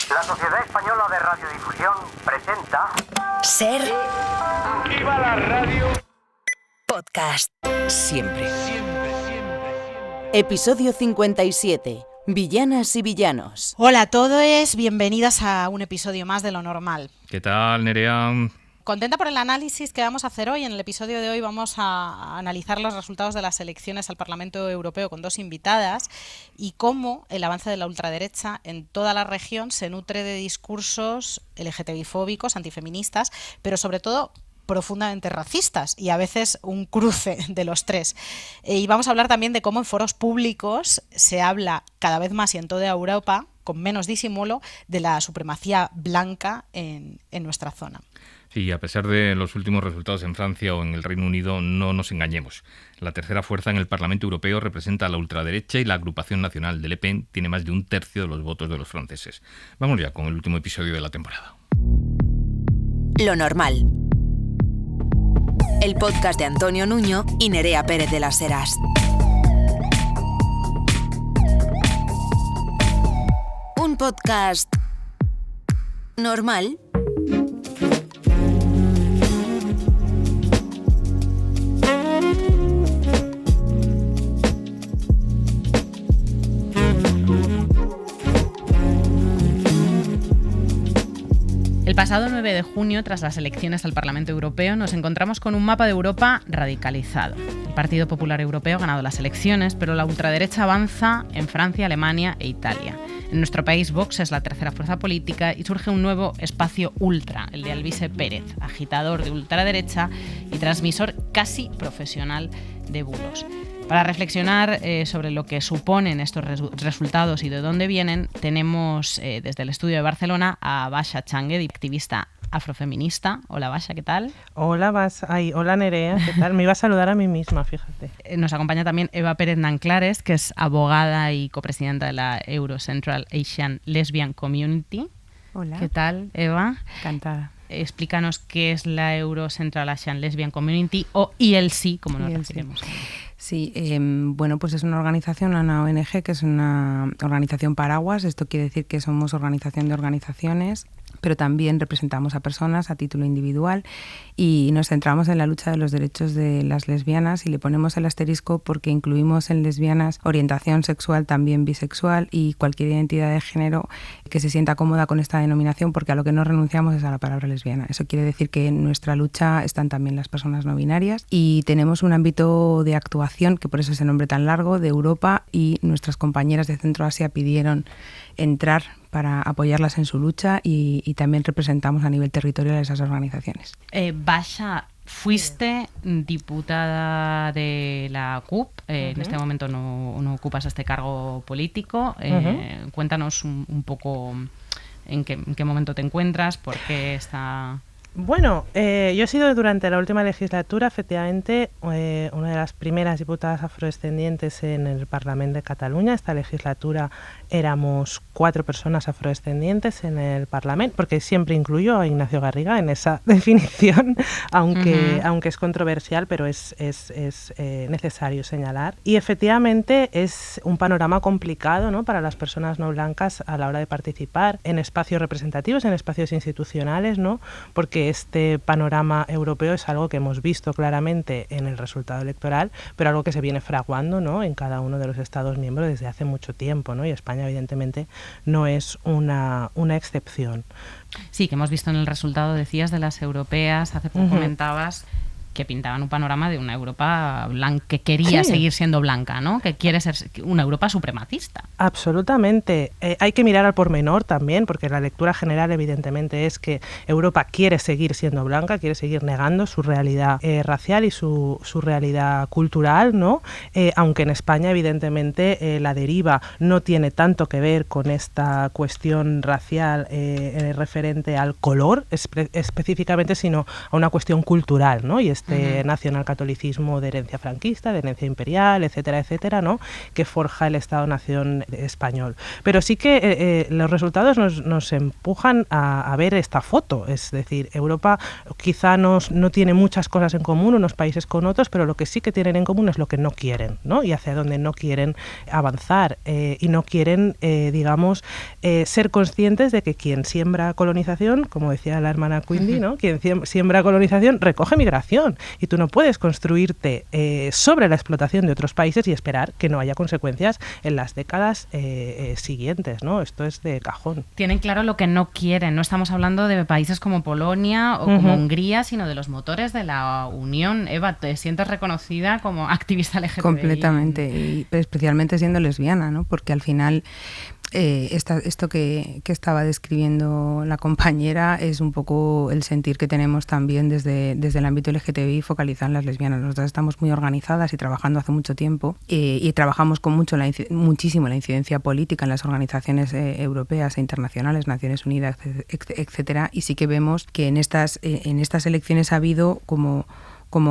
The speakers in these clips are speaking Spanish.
La Sociedad Española de Radiodifusión presenta... Ser... ¡Viva la radio! Podcast. Siempre. Episodio 57. Villanas y villanos. Hola a todos, bienvenidas a un episodio más de Lo Normal. ¿Qué tal, Nerea? Contenta por el análisis que vamos a hacer hoy. En el episodio de hoy vamos a analizar los resultados de las elecciones al Parlamento Europeo con dos invitadas y cómo el avance de la ultraderecha en toda la región se nutre de discursos LGTBI-fóbicos, antifeministas, pero sobre todo profundamente racistas y a veces un cruce de los tres. Y vamos a hablar también de cómo en foros públicos se habla cada vez más y en toda Europa, con menos disimulo, de la supremacía blanca en nuestra zona. Sí, a pesar de los últimos resultados en Francia o en el Reino Unido, no nos engañemos. La tercera fuerza en el Parlamento Europeo representa a la ultraderecha y la agrupación nacional de Le Pen tiene más de un tercio de los votos de los franceses. Vamos ya con el último episodio de la temporada. Lo Normal. El podcast de Antonio Nuño y Nerea Pérez de las Heras. Un podcast normal. El pasado 9 de junio, tras las elecciones al Parlamento Europeo, nos encontramos con un mapa de Europa radicalizado. El Partido Popular Europeo ha ganado las elecciones, pero la ultraderecha avanza en Francia, Alemania e Italia. En nuestro país, Vox es la tercera fuerza política y surge un nuevo espacio ultra, el de Alvise Pérez, agitador de ultraderecha y transmisor casi profesional de bulos. Para reflexionar sobre lo que suponen estos resultados y de dónde vienen, tenemos desde el estudio de Barcelona a Basha Changue, activista afrofeminista. Hola Basha, ¿qué tal? Hola hola Nerea, ¿qué tal? Me iba a saludar a mí misma, fíjate. Nos acompaña también Eva Pérez Nanclares, que es abogada y copresidenta de la Euro-Central Asian Lesbian Community. Hola. ¿Qué tal, Eva? Encantada. Explícanos qué es la Euro-Central Asian Lesbian Community o ELC, como nos referimos. Sí, bueno, pues es una organización, una ONG, que es una organización paraguas. Esto quiere decir que somos organización de organizaciones, pero también representamos a personas a título individual y nos centramos en la lucha de los derechos de las lesbianas y le ponemos el asterisco porque incluimos en lesbianas orientación sexual, también bisexual y cualquier identidad de género que se sienta cómoda con esta denominación, porque a lo que no renunciamos es a la palabra lesbiana. Eso quiere decir que en nuestra lucha están también las personas no binarias y tenemos un ámbito de actuación, que por eso ese nombre tan largo, de Europa, y nuestras compañeras de Centro Asia pidieron entrar para apoyarlas en su lucha y también representamos a nivel territorial a esas organizaciones. Basha, fuiste diputada de la CUP, en este momento no ocupas este cargo político. Cuéntanos un poco en qué momento te encuentras, por qué está... Bueno, yo he sido durante la última legislatura, efectivamente, una de las primeras diputadas afrodescendientes en el Parlamento de Cataluña. Esta legislatura éramos 4 personas afrodescendientes en el Parlamento, porque siempre incluyo a Ignacio Garriga en esa definición, aunque es controversial, pero es necesario señalar. Y efectivamente es un panorama complicado, ¿no?, para las personas no blancas a la hora de participar en espacios representativos, en espacios institucionales, ¿no?, porque este panorama europeo es algo que hemos visto claramente en el resultado electoral, pero algo que se viene fraguando, ¿no?, en cada uno de los Estados miembros desde hace mucho tiempo, ¿no?, y España evidentemente no es una excepción. Sí, que hemos visto en el resultado, decías, de las europeas, hace poco comentabas que pintaban un panorama de una Europa blanca, que quería seguir siendo blanca, ¿no?, que quiere ser una Europa supremacista. Absolutamente. Hay que mirar al pormenor también, porque la lectura general evidentemente es que Europa quiere seguir siendo blanca, quiere seguir negando su realidad racial y su realidad cultural, ¿no? Aunque en España evidentemente la deriva no tiene tanto que ver con esta cuestión racial referente al color específicamente, sino a una cuestión cultural, ¿no? Y este nacionalcatolicismo de herencia franquista, de herencia imperial, etcétera, etcétera, ¿no? Que forja el Estado-nación español. Pero sí que los resultados nos empujan a ver esta foto, es decir, Europa quizá no tiene muchas cosas en común unos países con otros, pero lo que sí que tienen en común es lo que no quieren, ¿no? Y hacia dónde no quieren avanzar y no quieren, digamos, ser conscientes de que quien siembra colonización, como decía la hermana Quindi, ¿no? Quien siembra colonización recoge migración y tú no puedes construirte sobre la explotación de otros países y esperar que no haya consecuencias en las décadas siguientes, ¿no? Esto es de cajón. Tienen claro lo que no quieren. No estamos hablando de países como Polonia o como Hungría, sino de los motores de la Unión. Eva, ¿te sientes reconocida como activista LGTBI? Completamente, y especialmente siendo lesbiana, ¿no? Porque al final esto que estaba describiendo la compañera es un poco el sentir que tenemos también desde el ámbito LGTBI focalizado en las lesbianas. Nosotras estamos muy organizadas y trabajando hace mucho tiempo y trabajamos con muchísimo la incidencia política en las organizaciones europeas e internacionales, Naciones Unidas, etcétera, y sí que vemos que en estas elecciones ha habido como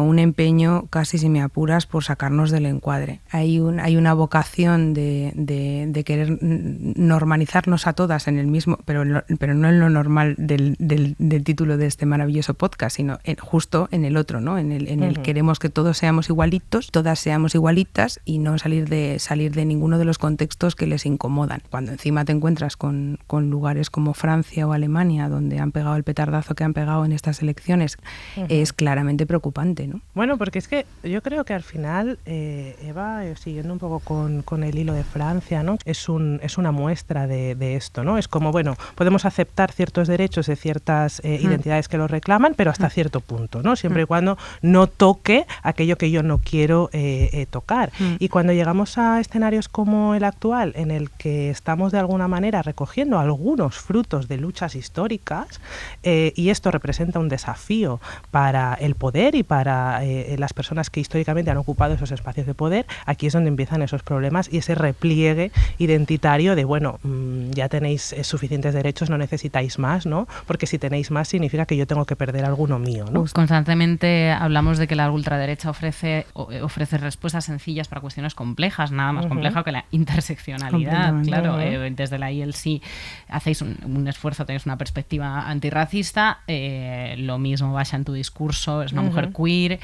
un empeño, casi si me apuras, por sacarnos del encuadre. Hay una vocación de querer normalizarnos a todas en el mismo, pero no en lo normal del título de este maravilloso podcast, sino justo en el otro, ¿no? En el queremos que todos seamos igualitos, todas seamos igualitas y no salir de ninguno de los contextos que les incomodan. Cuando encima te encuentras con lugares como Francia o Alemania, donde han pegado el petardazo que han pegado en estas elecciones, es claramente preocupante, ¿no? Bueno, porque es que yo creo que al final, Eva, siguiendo un poco con el hilo de Francia, ¿no? Es una muestra de esto, ¿no? Es como, bueno, podemos aceptar ciertos derechos de ciertas identidades que los reclaman, pero hasta cierto punto, ¿no? Siempre y cuando no toque aquello que yo no quiero tocar. Y cuando llegamos a escenarios como el actual, en el que estamos de alguna manera recogiendo algunos frutos de luchas históricas, y esto representa un desafío para el poder y para las personas que históricamente han ocupado esos espacios de poder, aquí es donde empiezan esos problemas y ese repliegue identitario de, bueno, ya tenéis suficientes derechos, no necesitáis más, ¿no? Porque si tenéis más significa que yo tengo que perder alguno mío, ¿no? Constantemente hablamos de que la ultraderecha ofrece respuestas sencillas para cuestiones complejas, nada más compleja que la interseccionalidad. Claro, desde la ILC hacéis un esfuerzo, tenéis una perspectiva antirracista, lo mismo Basha en tu discurso, es una mujer queer,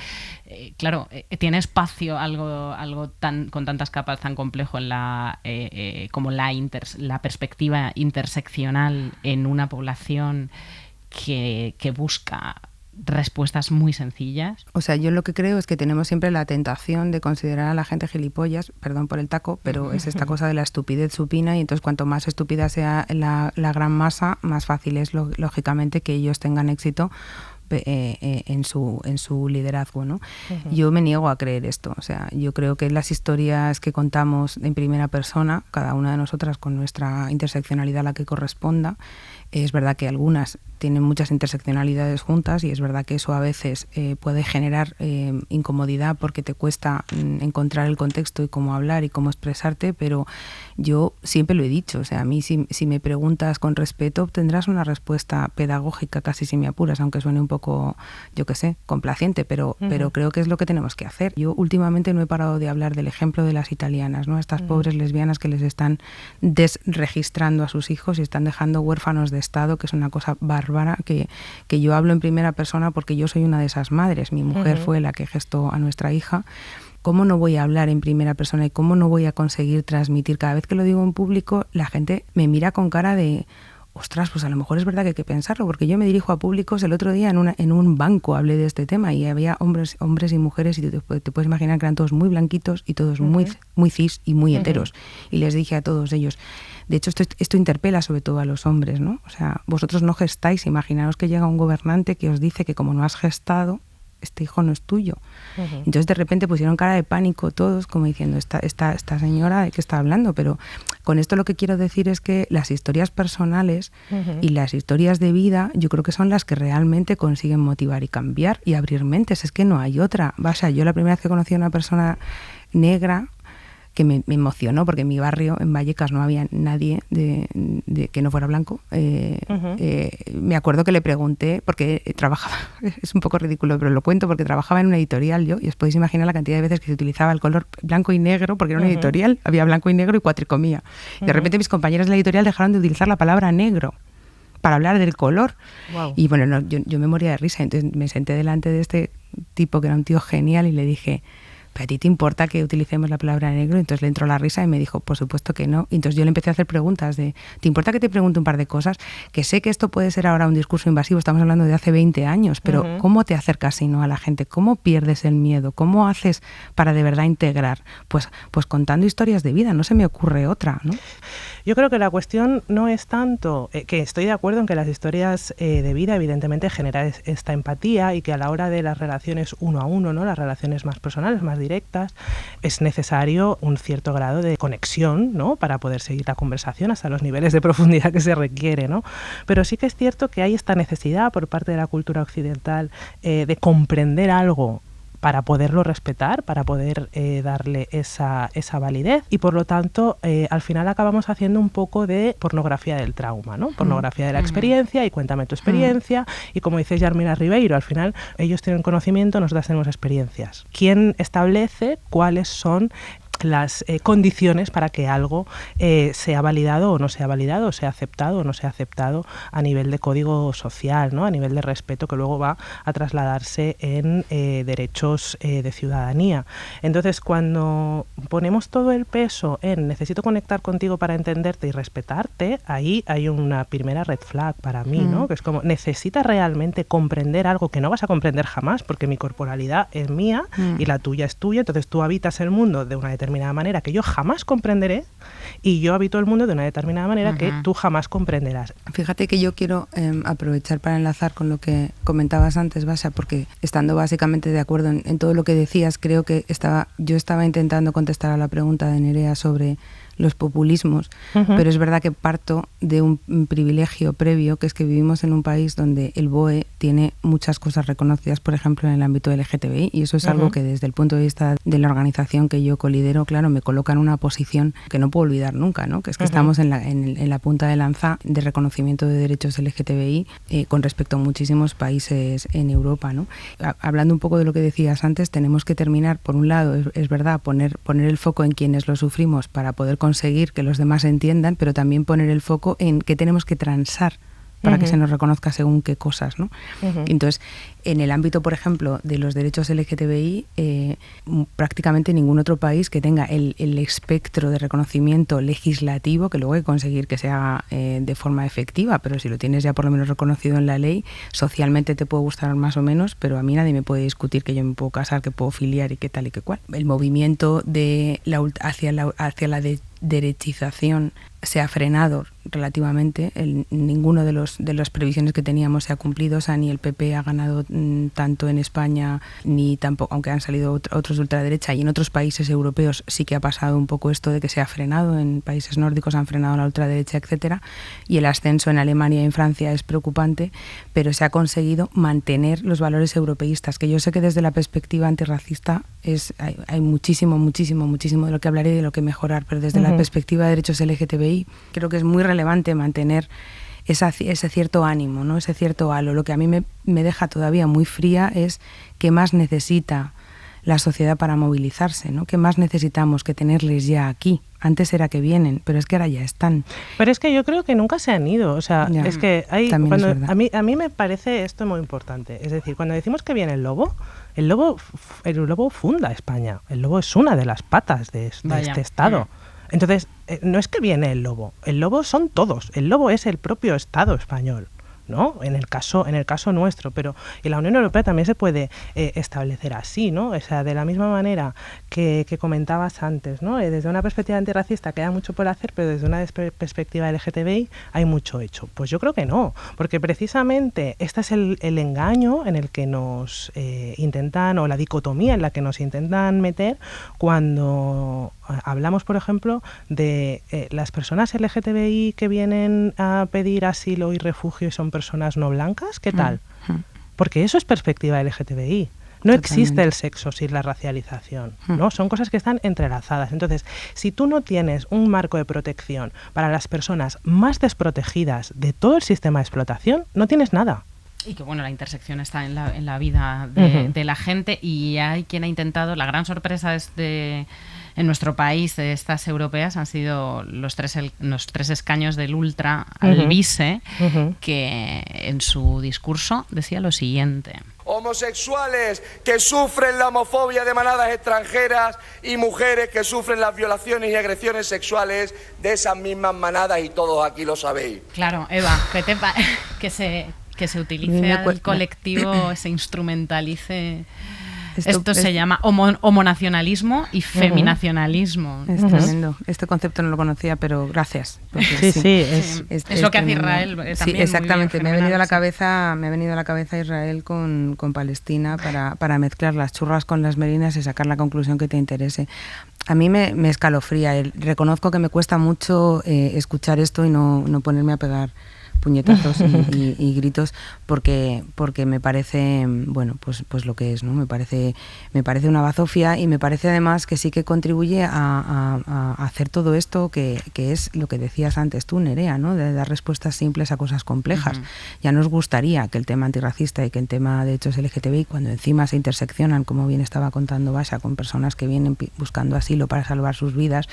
claro, tiene espacio algo con tantas capas tan complejo en como la perspectiva interseccional en una población que busca respuestas muy sencillas. O sea, yo lo que creo es que tenemos siempre la tentación de considerar a la gente gilipollas, perdón por el taco, pero es esta cosa de la estupidez supina, y entonces cuanto más estúpida sea la gran masa, más fácil es lógicamente que ellos tengan éxito en su liderazgo, ¿no? Yo me niego a creer esto. O sea, yo creo que las historias que contamos en primera persona, cada una de nosotras con nuestra interseccionalidad a la que corresponda, es verdad que algunas tienen muchas interseccionalidades juntas y es verdad que eso a veces puede generar incomodidad porque te cuesta encontrar el contexto y cómo hablar y cómo expresarte, pero yo siempre lo he dicho, o sea, a mí si me preguntas con respeto obtendrás una respuesta pedagógica, casi si me apuras, aunque suene un poco, yo qué sé, complaciente, pero creo que es lo que tenemos que hacer. Yo últimamente no he parado de hablar del ejemplo de las italianas, ¿no? Estas pobres lesbianas que les están desregistrando a sus hijos y están dejando huérfanos de Estado, que es una cosa bárbara, que yo hablo en primera persona porque yo soy una de esas madres. Mi mujer fue la que gestó a nuestra hija. ¿Cómo no voy a hablar en primera persona y cómo no voy a conseguir transmitir? Cada vez que lo digo en público, la gente me mira con cara de ostras, pues a lo mejor es verdad que hay que pensarlo, porque yo me dirijo a públicos. El otro día en un banco hablé de este tema y había hombres y mujeres y te puedes imaginar que eran todos muy blanquitos y todos muy cis y muy heteros. Y les dije a todos ellos, de hecho esto interpela sobre todo a los hombres, ¿no? O sea, vosotros no gestáis, imaginaos que llega un gobernante que os dice que como no has gestado, este hijo no es tuyo. Entonces de repente pusieron cara de pánico todos, como diciendo, esta señora de qué está hablando. Pero con esto lo que quiero decir es que las historias personales y las historias de vida, yo creo que son las que realmente consiguen motivar y cambiar y abrir mentes. Es que no hay otra. O sea, yo la primera vez que conocí a una persona negra, que me emocionó, porque en mi barrio, en Vallecas, no había nadie que no fuera blanco. Me acuerdo que le pregunté, porque trabajaba, es un poco ridículo, pero lo cuento, porque trabajaba en una editorial yo, y os podéis imaginar la cantidad de veces que se utilizaba el color blanco y negro, porque era una editorial, había blanco y negro y cuatricomía. Y de repente mis compañeros de la editorial dejaron de utilizar la palabra negro para hablar del color. Wow. Y bueno, yo me moría de risa. Entonces me senté delante de este tipo que era un tío genial y le dije, ¿pero a ti te importa que utilicemos la palabra negro? Entonces le entró la risa y me dijo, por supuesto que no. Y entonces yo le empecé a hacer preguntas de, ¿te importa que te pregunte un par de cosas? Que sé que esto puede ser ahora un discurso invasivo, estamos hablando de hace 20 años, pero ¿cómo te acercas si no a la gente? ¿Cómo pierdes el miedo? ¿Cómo haces para de verdad integrar? Pues contando historias de vida, no se me ocurre otra, ¿no? Yo creo que la cuestión no es tanto, que estoy de acuerdo en que las historias de vida evidentemente generan esta empatía y que a la hora de las relaciones uno a uno, ¿no? Las relaciones más personales, más directas, es necesario un cierto grado de conexión, ¿no? Para poder seguir la conversación hasta los niveles de profundidad que se requiere, ¿no? Pero sí que es cierto que hay esta necesidad por parte de la cultura occidental de comprender algo para poderlo respetar, para poder darle esa validez, y por lo tanto al final acabamos haciendo un poco de pornografía del trauma, ¿no? Pornografía de la experiencia, y cuéntame tu experiencia, y como dice Yarmila Ribeiro, al final ellos tienen conocimiento, nosotras tenemos experiencias. ¿Quién establece cuáles son las condiciones para que algo sea validado o no sea validado, o sea aceptado o no sea aceptado a nivel de código social, ¿no? A nivel de respeto que luego va a trasladarse en derechos de ciudadanía? Entonces, cuando ponemos todo el peso en necesito conectar contigo para entenderte y respetarte, ahí hay una primera red flag para mí, ¿no? Que es como, necesitas realmente comprender algo que no vas a comprender jamás, porque mi corporalidad es mía y la tuya es tuya, entonces tú habitas el mundo de una determinada manera que yo jamás comprenderé, y yo habito el mundo de una determinada manera que tú jamás comprenderás. Fíjate que yo quiero aprovechar para enlazar con lo que comentabas antes, Basha, porque estando básicamente de acuerdo en todo lo que decías, creo que yo estaba intentando contestar a la pregunta de Nerea sobre los populismos, pero es verdad que parto de un privilegio previo, que es que vivimos en un país donde el BOE tiene muchas cosas reconocidas, por ejemplo, en el ámbito LGTBI, y eso es algo que desde el punto de vista de la organización que yo colidero, claro, me coloca en una posición que no puedo olvidar nunca, ¿no? Que es que estamos en la punta de lanza de reconocimiento de derechos LGTBI con respecto a muchísimos países en Europa, ¿no? Hablando un poco de lo que decías antes, tenemos que terminar, por un lado, es verdad, poner el foco en quienes lo sufrimos para poder conseguir que los demás entiendan, pero también poner el foco en que tenemos que transar para que se nos reconozca según qué cosas, ¿no? Entonces, en el ámbito, por ejemplo, de los derechos LGTBI, prácticamente ningún otro país que tenga el espectro de reconocimiento legislativo, que luego hay que conseguir que se haga de forma efectiva, pero si lo tienes ya por lo menos reconocido en la ley, socialmente te puede gustar más o menos, pero a mí nadie me puede discutir que yo me puedo casar, que puedo filiar y qué tal y qué cual. El movimiento hacia la derechización se ha frenado relativamente, ninguno de las previsiones que teníamos se ha cumplido, o sea, ni el PP ha ganado tanto en España, ni tampoco, aunque han salido otros de ultraderecha, y en otros países europeos sí que ha pasado un poco esto de que se ha frenado, en países nórdicos han frenado la ultraderecha, etcétera, y el ascenso en Alemania y en Francia es preocupante, pero se ha conseguido mantener los valores europeístas, que yo sé que desde la perspectiva antirracista hay muchísimo de lo que hablar y de lo que mejorar, pero desde la perspectiva de derechos LGTBI creo que es muy relevante mantener ese cierto ánimo, ¿no? Ese cierto halo. Lo que a mí me deja todavía muy fría es qué más necesita la sociedad para movilizarse, ¿no? ¿Qué más necesitamos que tenerles ya aquí? Antes era que vienen, pero es que ahora ya están. Pero es que yo creo que nunca se han ido. O sea, ya, es que a mí me parece esto muy importante. Es decir, cuando decimos que viene el lobo funda España. El lobo es una de las patas de este Estado. Entonces, no es que viene el lobo son todos. El lobo es el propio Estado español, ¿no? En el caso nuestro, pero en la Unión Europea también se puede establecer así, ¿no? O sea, de la misma manera que comentabas antes, ¿no? Desde una perspectiva antirracista queda mucho por hacer, pero desde una perspectiva LGTBI hay mucho hecho. Pues yo creo que no, porque precisamente este es el engaño en el que nos intentan, o la dicotomía en la que nos intentan meter cuando hablamos, por ejemplo, de las personas LGTBI que vienen a pedir asilo y refugio y son personas no blancas. ¿Qué tal? Porque eso es perspectiva LGTBI. No existe el sexo sin la racialización, ¿no? Son cosas que están entrelazadas. Entonces, si tú no tienes un marco de protección para las personas más desprotegidas de todo el sistema de explotación, no tienes nada. Y que bueno, la intersección está en la vida de la gente, y hay quien ha intentado, la gran sorpresa en nuestro país de estas europeas han sido los tres escaños del Ultra Alvise, que en su discurso decía lo siguiente: homosexuales que sufren la homofobia de manadas extranjeras y mujeres que sufren las violaciones y agresiones sexuales de esas mismas manadas, y todos aquí lo sabéis. Claro, Eva, que se utilice al colectivo, se instrumentalice. Esto se llama homonacionalismo y feminacionalismo. Es tremendo. Este concepto no lo conocía, pero gracias. Es lo que hace Israel también. Sí, exactamente. Me ha venido a la cabeza Israel con Palestina para mezclar las churras con las merinas y sacar la conclusión que te interese. A mí me escalofría. Reconozco que me cuesta mucho escuchar esto y no ponerme a pegar puñetazos y gritos porque me parece, bueno, pues lo que es, ¿no? Me parece una bazofia, y me parece además que sí que contribuye a hacer todo esto que es lo que decías antes tú, Nerea, ¿no? De dar respuestas simples a cosas complejas. Ya nos gustaría que el tema antirracista y que el tema de derechos LGTBI, cuando encima se interseccionan, como bien estaba contando Basha, con personas que vienen buscando asilo para salvar sus vidas,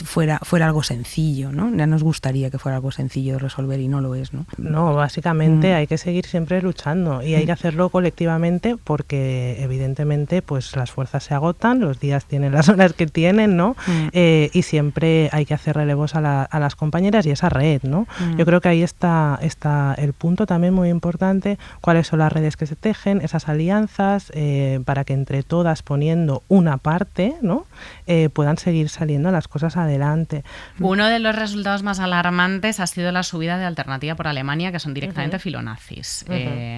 fuera algo sencillo, ¿no? Ya nos gustaría que fuera algo sencillo de resolver, y no lo es, ¿no? No, básicamente hay que seguir siempre luchando, y hay que hacerlo colectivamente, porque evidentemente pues las fuerzas se agotan, los días tienen las horas que tienen, ¿no? Y siempre hay que hacer relevos a las compañeras y esa red, ¿no? Yo creo que ahí está el punto también muy importante, cuáles son las redes que se tejen, esas alianzas, para que entre todas, poniendo una parte, ¿no? Puedan seguir saliendo las cosas adelante. Uno de los resultados más alarmantes ha sido la subida de Alternativa por Alemania, que son directamente filonazis.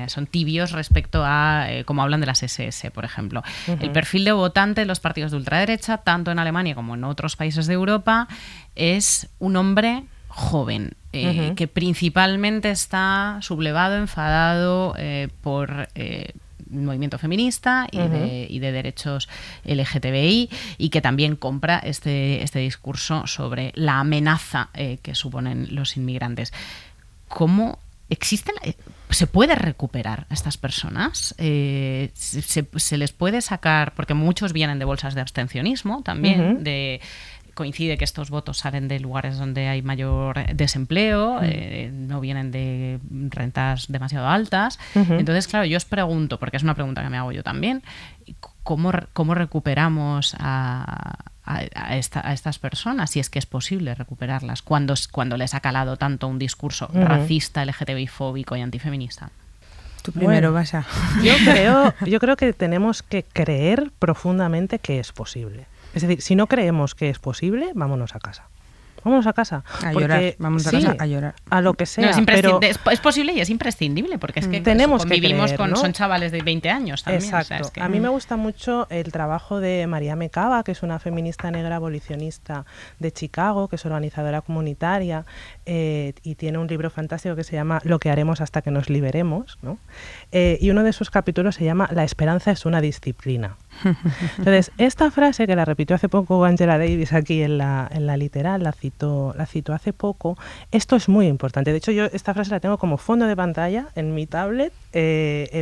Son tibios respecto a cómo hablan de las SS, por ejemplo. El perfil de votante de los partidos de ultraderecha, tanto en Alemania como en otros países de Europa, es un hombre joven, que principalmente está sublevado, enfadado por movimiento feminista y de derechos LGTBI, y que también compra este discurso sobre la amenaza que suponen los inmigrantes. ¿Cómo se puede recuperar a estas personas? ¿Se les puede sacar? Porque muchos vienen de bolsas de abstencionismo también, coincide que estos votos salen de lugares donde hay mayor desempleo, no vienen de rentas demasiado altas. Entonces, claro, yo os pregunto, porque es una pregunta que me hago yo también, ¿cómo recuperamos a estas personas, si es que es posible recuperarlas, cuando les ha calado tanto un discurso racista, LGTBI-fóbico y antifeminista? Tú primero, Basha. Yo creo que tenemos que creer profundamente que es posible. Es decir, si no creemos que es posible, vámonos a casa. Vámonos a casa. Vamos a casa a llorar. A lo que sea. No, pero es posible y es imprescindible, porque es que tenemos convivimos que creer, ¿no? son chavales de 20 años también. Exacto. O sea, es que, a mí me gusta mucho el trabajo de María Mecava, que es una feminista negra abolicionista de Chicago, que es organizadora comunitaria, y tiene un libro fantástico que se llama Lo que haremos hasta que nos liberemos, ¿no? Y uno de sus capítulos se llama La esperanza es una disciplina. Entonces, esta frase, que la repitió hace poco Angela Davis aquí en la literal, la citó hace poco. Esto es muy importante. De hecho, yo esta frase la tengo como fondo de pantalla en mi tablet,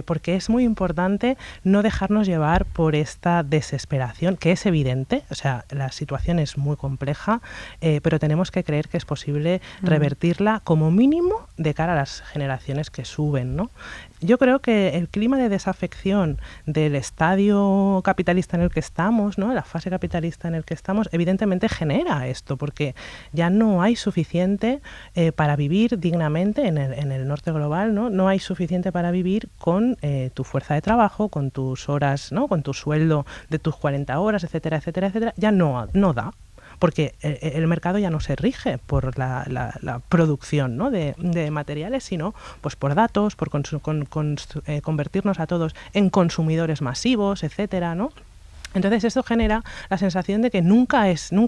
porque es muy importante no dejarnos llevar por esta desesperación, que es evidente. O sea, la situación es muy compleja, pero tenemos que creer que es posible revertirla, como mínimo de cara a las generaciones que suben, ¿no? Yo creo que el clima de desafección del estadio capitalista en el que estamos, ¿no? La fase capitalista en el que estamos, evidentemente genera esto, porque ya no hay suficiente para vivir dignamente en el norte global, ¿no? No hay suficiente para vivir con tu fuerza de trabajo, con tus horas, ¿no? Con tu sueldo de tus 40 horas, etcétera, etcétera, etcétera. Ya no da. Porque el mercado ya no se rige por la producción, ¿no? de materiales, sino pues por datos, por convertirnos a todos en consumidores masivos, etcétera, ¿no? Entonces esto genera la sensación de que nunca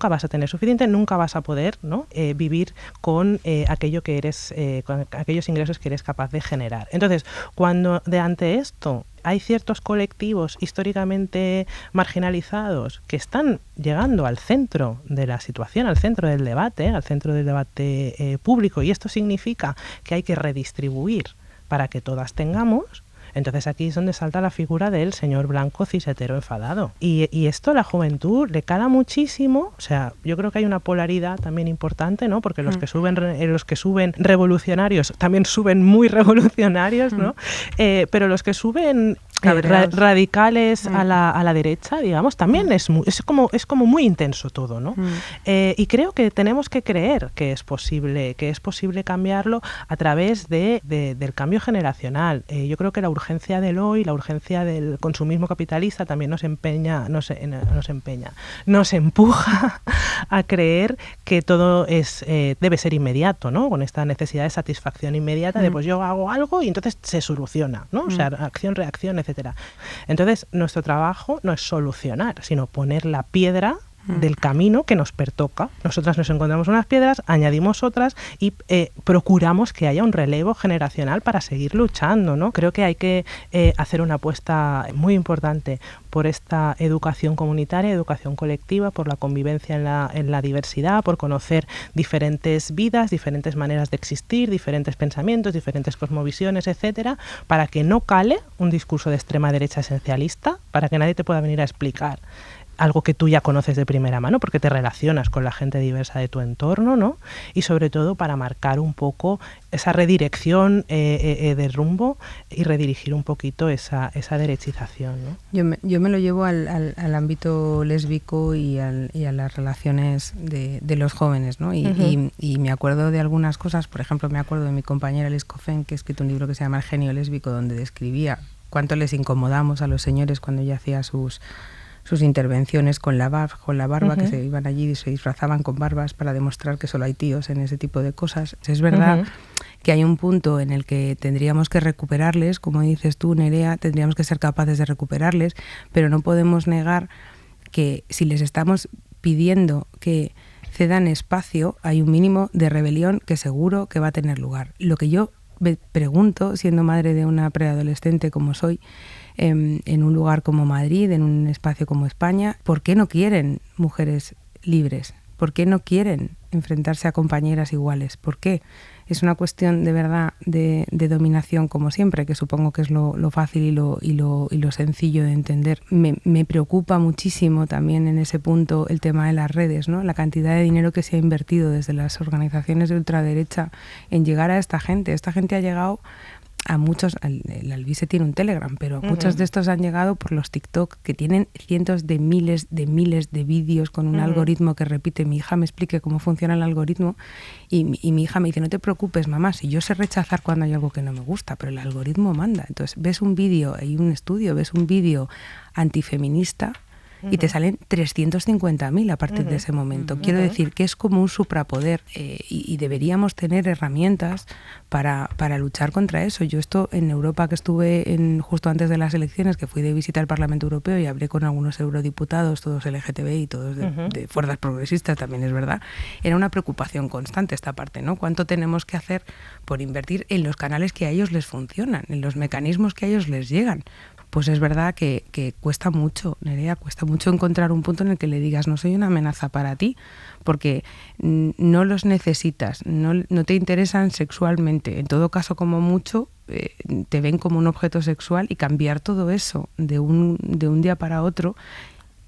vas a tener suficiente, nunca vas a poder, ¿no? Vivir con aquello que eres, con aquellos ingresos que eres capaz de generar. Entonces, cuando de ante esto hay ciertos colectivos históricamente marginalizados que están llegando al centro de la situación, al centro del debate público, y esto significa que hay que redistribuir para que todas tengamos. Entonces aquí es donde salta la figura del señor blanco cisetero enfadado. Y esto a la juventud le cala muchísimo. O sea, yo creo que hay una polaridad también importante, ¿no? Porque los que suben revolucionarios también suben muy revolucionarios, ¿no? Pero los que suben radicales a la derecha, digamos, también es como muy intenso todo, ¿no? Y creo que tenemos que creer que es posible cambiarlo a través del cambio generacional. Yo creo que la urgencia del hoy, la urgencia del consumismo capitalista también nos empuja a creer que todo debe ser inmediato, ¿no? Con esta necesidad de satisfacción inmediata de pues yo hago algo y entonces se soluciona, ¿no? O sea, acción, reacción, etcétera. Entonces, nuestro trabajo no es solucionar, sino poner la piedra del camino que nos pertoca. Nosotras nos encontramos unas piedras, añadimos otras y procuramos que haya un relevo generacional para seguir luchando, ¿no? Creo que hay que hacer una apuesta muy importante por esta educación comunitaria, educación colectiva, por la convivencia en la diversidad, por conocer diferentes vidas, diferentes maneras de existir, diferentes pensamientos, diferentes cosmovisiones, etcétera, para que no cale un discurso de extrema derecha esencialista, para que nadie te pueda venir a explicar algo que tú ya conoces de primera mano porque te relacionas con la gente diversa de tu entorno, ¿no? Y sobre todo para marcar un poco esa redirección de rumbo y redirigir un poquito esa derechización, ¿no? Yo me lo llevo al ámbito lésbico y a las relaciones de los jóvenes, ¿no? Y me acuerdo de algunas cosas. Por ejemplo, me acuerdo de mi compañera Liz Cofen, que ha escrito un libro que se llama El genio lésbico, donde describía cuánto les incomodamos a los señores cuando ella hacía sus intervenciones con la barba, que se iban allí y se disfrazaban con barbas para demostrar que solo hay tíos en ese tipo de cosas. Es verdad que hay un punto en el que tendríamos que recuperarles, como dices tú, Nerea, tendríamos que ser capaces de recuperarles, pero no podemos negar que si les estamos pidiendo que cedan espacio, hay un mínimo de rebelión que seguro que va a tener lugar. Lo que yo me pregunto, siendo madre de una preadolescente como soy, en un lugar como Madrid, en un espacio como España, ¿por qué no quieren mujeres libres? ¿Por qué no quieren enfrentarse a compañeras iguales? ¿Por qué? Es una cuestión de verdad de dominación, como siempre, que supongo que es lo fácil y lo sencillo de entender. Me preocupa muchísimo también en ese punto el tema de las redes, ¿no? La cantidad de dinero que se ha invertido desde las organizaciones de ultraderecha en llegar a esta gente. Esta gente ha llegado a muchos, el Alvise tiene un Telegram, pero muchos de estos han llegado por los TikTok, que tienen cientos de miles de vídeos con un algoritmo que repite. Mi hija me explique cómo funciona el algoritmo y mi hija me dice, no te preocupes, mamá, si yo sé rechazar cuando hay algo que no me gusta, pero el algoritmo manda. Entonces ves un vídeo, hay un estudio, ves un vídeo antifeminista y te salen 350.000 a partir de ese momento. Quiero decir que es como un suprapoder y deberíamos tener herramientas para luchar contra eso. Yo esto en Europa, que estuve justo antes de las elecciones, que fui de visita al Parlamento Europeo y hablé con algunos eurodiputados, todos LGTBI, todos de fuerzas progresistas, también es verdad, era una preocupación constante esta parte, ¿no? ¿Cuánto tenemos que hacer por invertir en los canales que a ellos les funcionan, en los mecanismos que a ellos les llegan? Pues es verdad que cuesta mucho, Nerea, cuesta mucho encontrar un punto en el que le digas no soy una amenaza para ti, porque no los necesitas, no te interesan sexualmente. En todo caso, como mucho, te ven como un objeto sexual y cambiar todo eso de un día para otro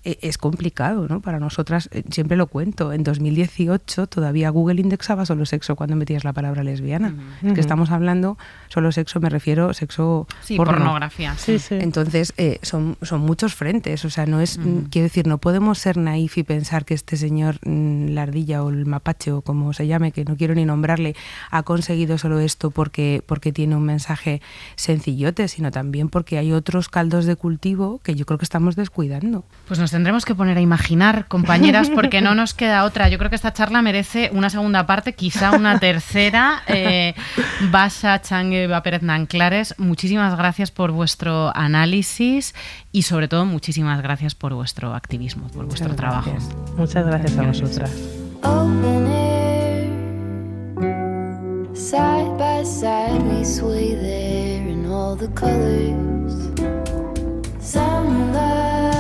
es complicado, ¿no? Para nosotras, siempre lo cuento, en 2018 todavía Google indexaba solo sexo cuando metías la palabra lesbiana. Es que estamos hablando, solo sexo, me refiero sexo pornografía. Sí. Entonces, son muchos frentes, o sea, no es, quiero decir, no podemos ser naif y pensar que este señor, la ardilla o el mapache o como se llame, que no quiero ni nombrarle, ha conseguido solo esto porque tiene un mensaje sencillote, sino también porque hay otros caldos de cultivo que yo creo que estamos descuidando. Pues nos tendremos que poner a imaginar, compañeras, porque no nos queda otra. Yo creo que esta charla merece una segunda parte, quizá una tercera. Basha, Chang y Eva Pérez Nanclares, muchísimas gracias por vuestro análisis y sobre todo muchísimas gracias por vuestro activismo, por vuestro trabajo. Muchas gracias a vosotras. Open air, side by side we sway there in all the colors. Some love,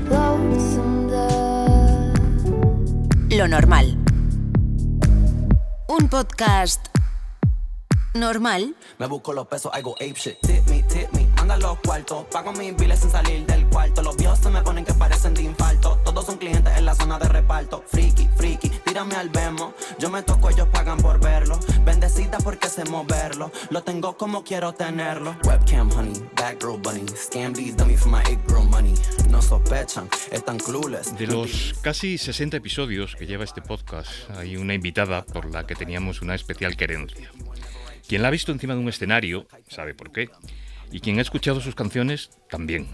lonesome love. Lo normal. Un podcast normal. Me busco los pesos, I go ape shit. Tip me, manda los cuartos. Pago mis biles sin salir del cuarto. Los viejos se me ponen que parecen de infarto. Todos son clientes en la zona de reparto. Friki, tírame al Vemo. Yo me toco, ellos pagan por verlo. Bendecida porque sé moverlo. Lo tengo como quiero tenerlo. Webcam honey, bad girl bunny. Scam these dummy for my it girl money. No sospechan, están clueless. De los casi 60 episodios que lleva este podcast, hay una invitada por la que teníamos una especial querencia. Quien la ha visto encima de un escenario sabe por qué, y quien ha escuchado sus canciones también.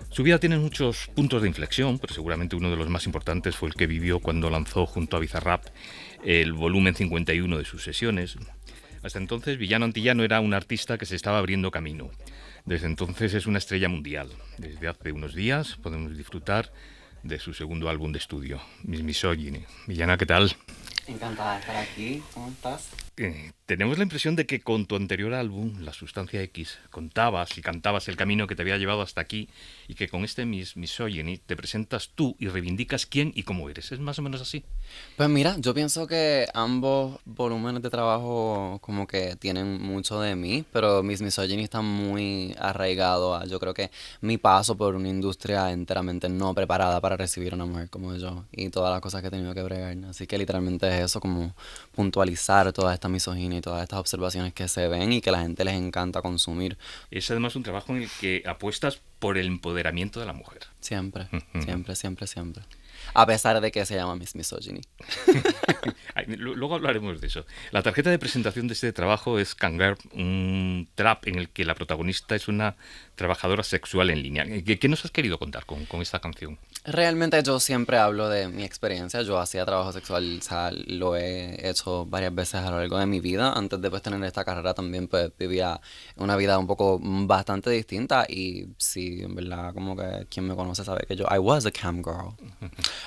Su vida tiene muchos puntos de inflexión, pero seguramente uno de los más importantes fue el que vivió cuando lanzó junto a Bizarrap el volumen 51 de sus sesiones. Hasta entonces, Villano Antillano era un artista que se estaba abriendo camino. Desde entonces es una estrella mundial. Desde hace unos días podemos disfrutar de su segundo álbum de estudio, Miss Misogyny. Villana, ¿qué tal? Encantada de estar aquí, ¿cómo estás? Tenemos la impresión de que con tu anterior álbum, La Sustancia X, contabas y cantabas el camino que te había llevado hasta aquí y que con este Miss Misogyny te presentas tú y reivindicas quién y cómo eres. ¿Es más o menos así? Pues mira, yo pienso que ambos volúmenes de trabajo como que tienen mucho de mí, pero Miss Misogyny está muy arraigado a, yo creo que mi paso por una industria enteramente no preparada para recibir a una mujer como yo y todas las cosas que he tenido que bregar. Así que literalmente es eso, como puntualizar toda esta misoginia y todas estas observaciones que se ven y que a la gente les encanta consumir. Es además un trabajo en el que apuestas por el empoderamiento de la mujer. Siempre, siempre. A pesar de que se llama Miss Misogyny. Luego hablaremos de eso. La tarjeta de presentación de este trabajo es Kangaroo, un trap en el que la protagonista es una trabajadora sexual en línea. ¿Qué nos has querido contar con esta canción? Realmente yo siempre hablo de mi experiencia. Yo hacía trabajo sexual, o sea, lo he hecho varias veces a lo largo de mi vida. Antes de pues, tener esta carrera también pues vivía una vida un poco bastante distinta y sí, en verdad, como que quien me conoce sabe que I was a cam girl.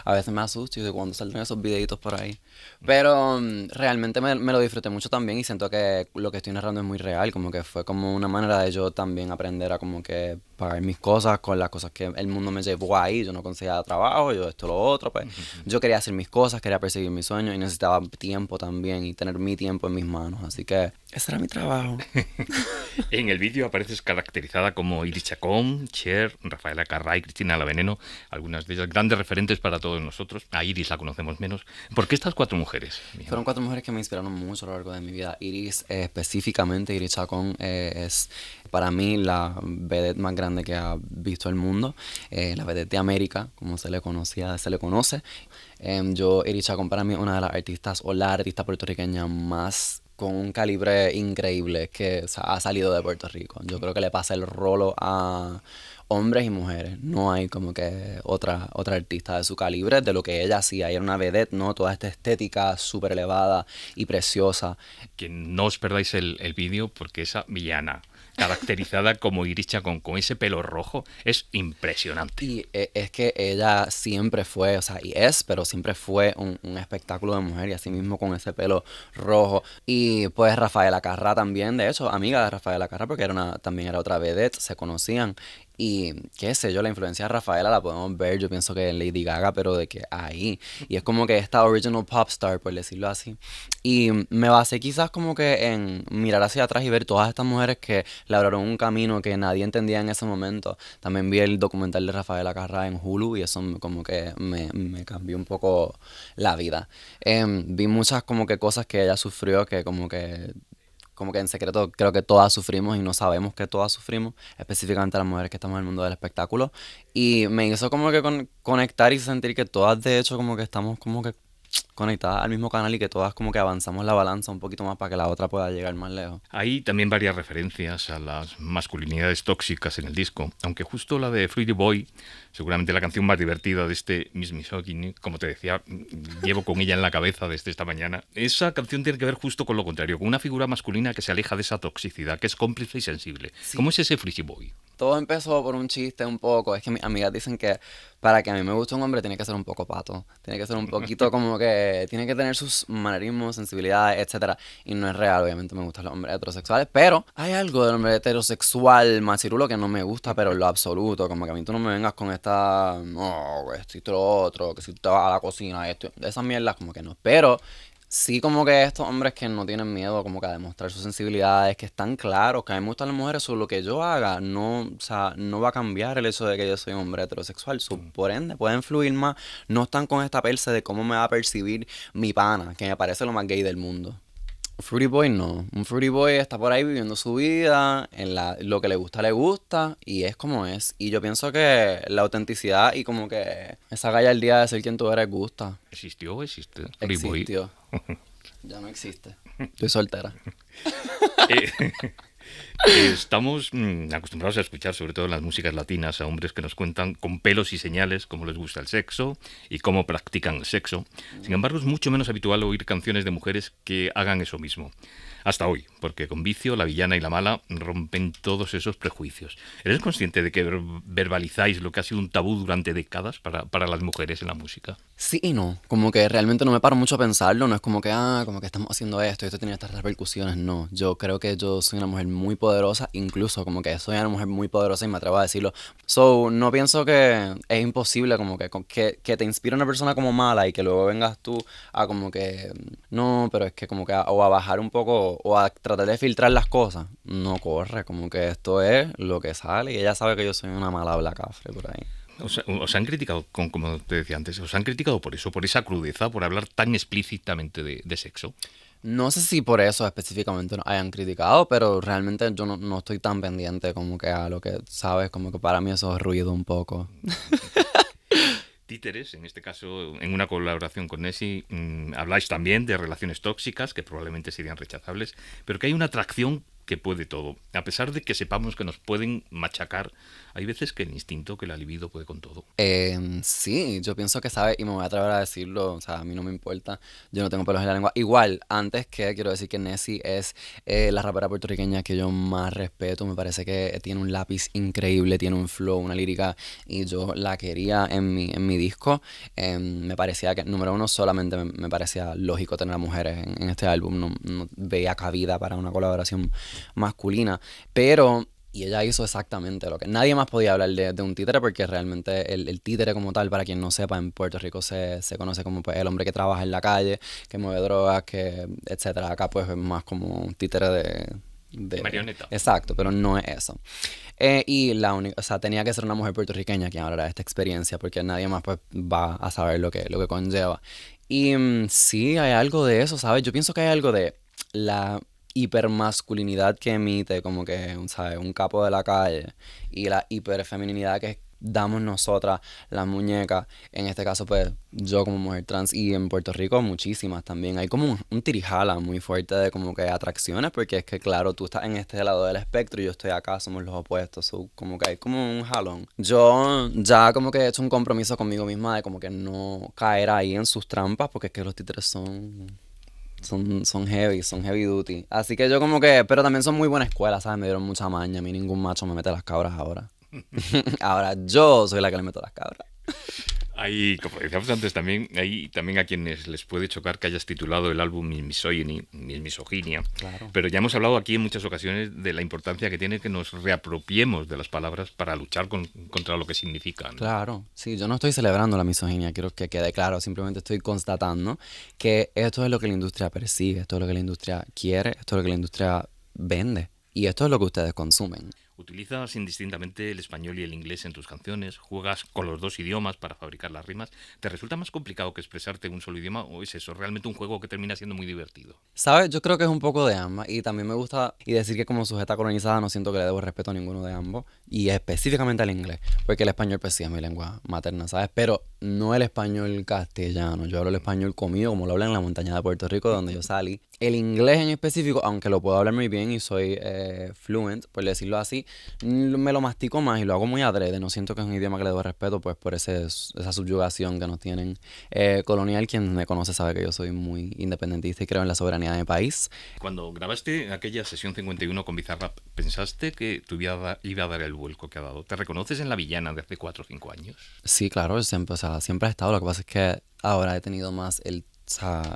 A veces me asusto y de cuando salen esos videitos por ahí. Pero realmente me lo disfruté mucho también y siento que lo que estoy narrando es muy real. Como que fue como una manera de yo también aprender a como que pagar mis cosas con las cosas que el mundo me llevó ahí. Yo no conseguía trabajo, yo esto, lo otro. Pues yo quería hacer mis cosas, quería perseguir mis sueños y necesitaba tiempo también y tener mi tiempo en mis manos. Así que ese era mi trabajo. En el vídeo apareces caracterizada como Iris Chacón, Cher, Rafaela Carrà y Cristina La Veneno, algunas de ellas grandes referentes para todos nosotros. A Iris la conocemos menos. ¿Por qué estas 4 mujeres? Fueron 4 mujeres que me inspiraron mucho a lo largo de mi vida. Iris, específicamente, Iris Chacón es para mí la vedette más grande que ha visto el mundo, la vedette de América, como se le conoce. Iris Chacón para mí es una de las artistas o la artista puertorriqueña más con un calibre increíble que ha salido de Puerto Rico. Yo creo que le pasa el rolo a hombres y mujeres. No hay como que otra artista de su calibre, de lo que ella hacía. Ella era una vedette, ¿no? Toda esta estética súper elevada y preciosa. Que no os perdáis el vídeo porque esa villana caracterizada como Iris Chacón con ese pelo rojo es impresionante. Y es que ella siempre fue, pero siempre fue un espectáculo de mujer y así mismo con ese pelo rojo. Y pues Rafaela Carrà también, de hecho, amiga de Rafaela Carrà porque también era otra vedette, se conocían. Y qué sé yo, la influencia de Rafaela la podemos ver, yo pienso que en Lady Gaga, pero de que ahí. Y es como que esta original pop star, por decirlo así. Y me basé quizás como que en mirar hacia atrás y ver todas estas mujeres que labraron un camino que nadie entendía en ese momento. También vi el documental de Rafaela Carrà en Hulu y eso como que me cambió un poco la vida. Vi muchas como que cosas que ella sufrió que como que en secreto creo que todas sufrimos y no sabemos que todas sufrimos, específicamente las mujeres que estamos en el mundo del espectáculo. Y me hizo como que conectar y sentir que todas de hecho como que estamos como que conectadas al mismo canal y que todas como que avanzamos la balanza un poquito más para que la otra pueda llegar más lejos. Hay también varias referencias a las masculinidades tóxicas en el disco, aunque justo la de Fruity Boy, seguramente la canción más divertida de este Miss Misogyny, como te decía, llevo con ella en la cabeza desde esta mañana. Esa canción tiene que ver justo con lo contrario, con una figura masculina que se aleja de esa toxicidad, que es cómplice y sensible. Sí. ¿Cómo es ese Fruity Boy? Todo empezó por un chiste un poco. Es que mis amigas dicen que para que a mí me guste un hombre tiene que ser un poco pato. Tiene que ser un poquito como que... Tiene que tener sus manerismos, sensibilidades, etcétera. Y no es real, obviamente me gustan los hombres heterosexuales. Pero hay algo del hombre heterosexual machirulo que no me gusta, pero en lo absoluto. Como que a mí tú no me vengas con esta... No, esto y lo otro, que si te vas a la cocina, esto... Esas mierdas como que no. Pero... Sí, como que estos hombres que no tienen miedo como que a demostrar sus sensibilidades, que están claros, que a mí me gustan las mujeres, sobre lo que yo haga, no, o sea, no va a cambiar el hecho de que yo soy un hombre heterosexual. Por ende, pueden fluir más, no están con esta perse de cómo me va a percibir mi pana, que me parece lo más gay del mundo. Fruity Boy no. Un Fruity Boy está por ahí viviendo su vida, lo que le gusta, y es como es. Y yo pienso que la autenticidad y como que esa gallardía de ser quien tú eres gusta. ¿Existió o existe? Existió. Ya no existe. Estoy soltera. Estamos acostumbrados a escuchar, sobre todo en las músicas latinas, a hombres que nos cuentan con pelos y señales cómo les gusta el sexo y cómo practican el sexo. Sin embargo, es mucho menos habitual oír canciones de mujeres que hagan eso mismo. Hasta hoy, porque con Vicio, La Villana y La Mala rompen todos esos prejuicios. ¿Eres consciente de que verbalizáis lo que ha sido un tabú durante décadas para las mujeres en la música? Sí y no. Como que realmente no me paro mucho a pensarlo. No es como que, como que estamos haciendo esto y esto tiene estas repercusiones. No. Yo creo que yo soy una mujer muy poderosa. Incluso como que soy una mujer muy poderosa y me atrevo a decirlo. So, no pienso que es imposible como que te inspire una persona como mala y que luego vengas tú a como que... No, pero es que como que o a bajar un poco o a tratar de filtrar las cosas. No corre. Como que esto es lo que sale y ella sabe que yo soy una mala blacafre por ahí. Os han criticado, como te decía antes, os han criticado por eso, por esa crudeza, por hablar tan explícitamente de sexo. No sé si por eso específicamente nos hayan criticado, pero realmente yo no estoy tan pendiente como que a lo que sabes, como que para mí eso es ruido un poco. Títeres, en este caso, en una colaboración con Nessie, habláis también de relaciones tóxicas, que probablemente serían rechazables, pero que hay una atracción que puede todo. A pesar de que sepamos que nos pueden machacar, hay veces que el instinto, que la libido puede con todo. Sí, yo pienso que sabe, y me voy a atrever a decirlo, o sea, a mí no me importa, yo no tengo pelos en la lengua. Igual, antes que quiero decir que Nessie es la rapera puertorriqueña que yo más respeto, me parece que tiene un lápiz increíble, tiene un flow, una lírica, y yo la quería en mi disco. Me parecía que, número uno, solamente me parecía lógico tener a mujeres en este álbum, no veía cabida para una colaboración masculina, pero... Y ella hizo exactamente lo que... Nadie más podía hablar de un títere porque realmente el títere como tal, para quien no sepa, en Puerto Rico se conoce como pues, el hombre que trabaja en la calle, que mueve drogas, que etcétera. Acá pues es más como un títere de marioneta. Exacto, pero no es eso. Y la única... O sea, tenía que ser una mujer puertorriqueña quien hablara de esta experiencia porque nadie más pues va a saber lo que conlleva. Y sí, hay algo de eso, ¿sabes? Yo pienso que hay algo de la... hipermasculinidad que emite como que, ¿sabes? Un capo de la calle y la hiperfeminidad que damos nosotras, las muñecas, en este caso pues yo como mujer trans y en Puerto Rico muchísimas también, hay como un tirijala muy fuerte de como que atracciones porque es que claro, tú estás en este lado del espectro y yo estoy acá, somos los opuestos, so, como que hay como un jalón. Yo ya como que he hecho un compromiso conmigo misma de como que no caer ahí en sus trampas porque es que los títeres son heavy duty. Así que yo como que... Pero también son muy buena escuela, ¿sabes? Me dieron mucha maña. A mí ningún macho me mete las cabras ahora. Ahora yo soy la que le meto las cabras. Hay, como decíamos antes también, hay también a quienes les puede chocar que hayas titulado el álbum Miss Misogyny, Miss Misoginia. Claro. Pero ya hemos hablado aquí en muchas ocasiones de la importancia que tiene que nos reapropiemos de las palabras para luchar contra lo que significan. Claro, sí, yo no estoy celebrando la misoginia, quiero que quede claro, simplemente estoy constatando que esto es lo que la industria persigue, esto es lo que la industria quiere, esto es lo que la industria vende y esto es lo que ustedes consumen. Utilizas indistintamente el español y el inglés en tus canciones, juegas con los dos idiomas para fabricar las rimas. ¿Te resulta más complicado que expresarte en un solo idioma o es eso realmente un juego que termina siendo muy divertido? ¿Sabes? Yo creo que es un poco de ambas y también me gusta y decir que como sujeta colonizada no siento que le debo respeto a ninguno de ambos y específicamente al inglés, porque el español pues sí es mi lengua materna, ¿sabes? Pero no el español castellano, yo hablo el español conmigo, como lo hablan en la montaña de Puerto Rico, donde yo salí. El inglés en específico, aunque lo puedo hablar muy bien y soy fluent, por decirlo así, me lo mastico más y lo hago muy adrede. No siento que es un idioma que le doy respeto, pues por esa subyugación que nos tienen colonial. Quien me conoce sabe que yo soy muy independentista y creo en la soberanía de mi país. Cuando grabaste aquella sesión 51 con Bizarrap, ¿pensaste que tu vida iba a dar el vuelco que ha dado? ¿Te reconoces en la villana de hace 4 o 5 años? Sí, claro, siempre ha estado. Lo que pasa es que ahora he tenido más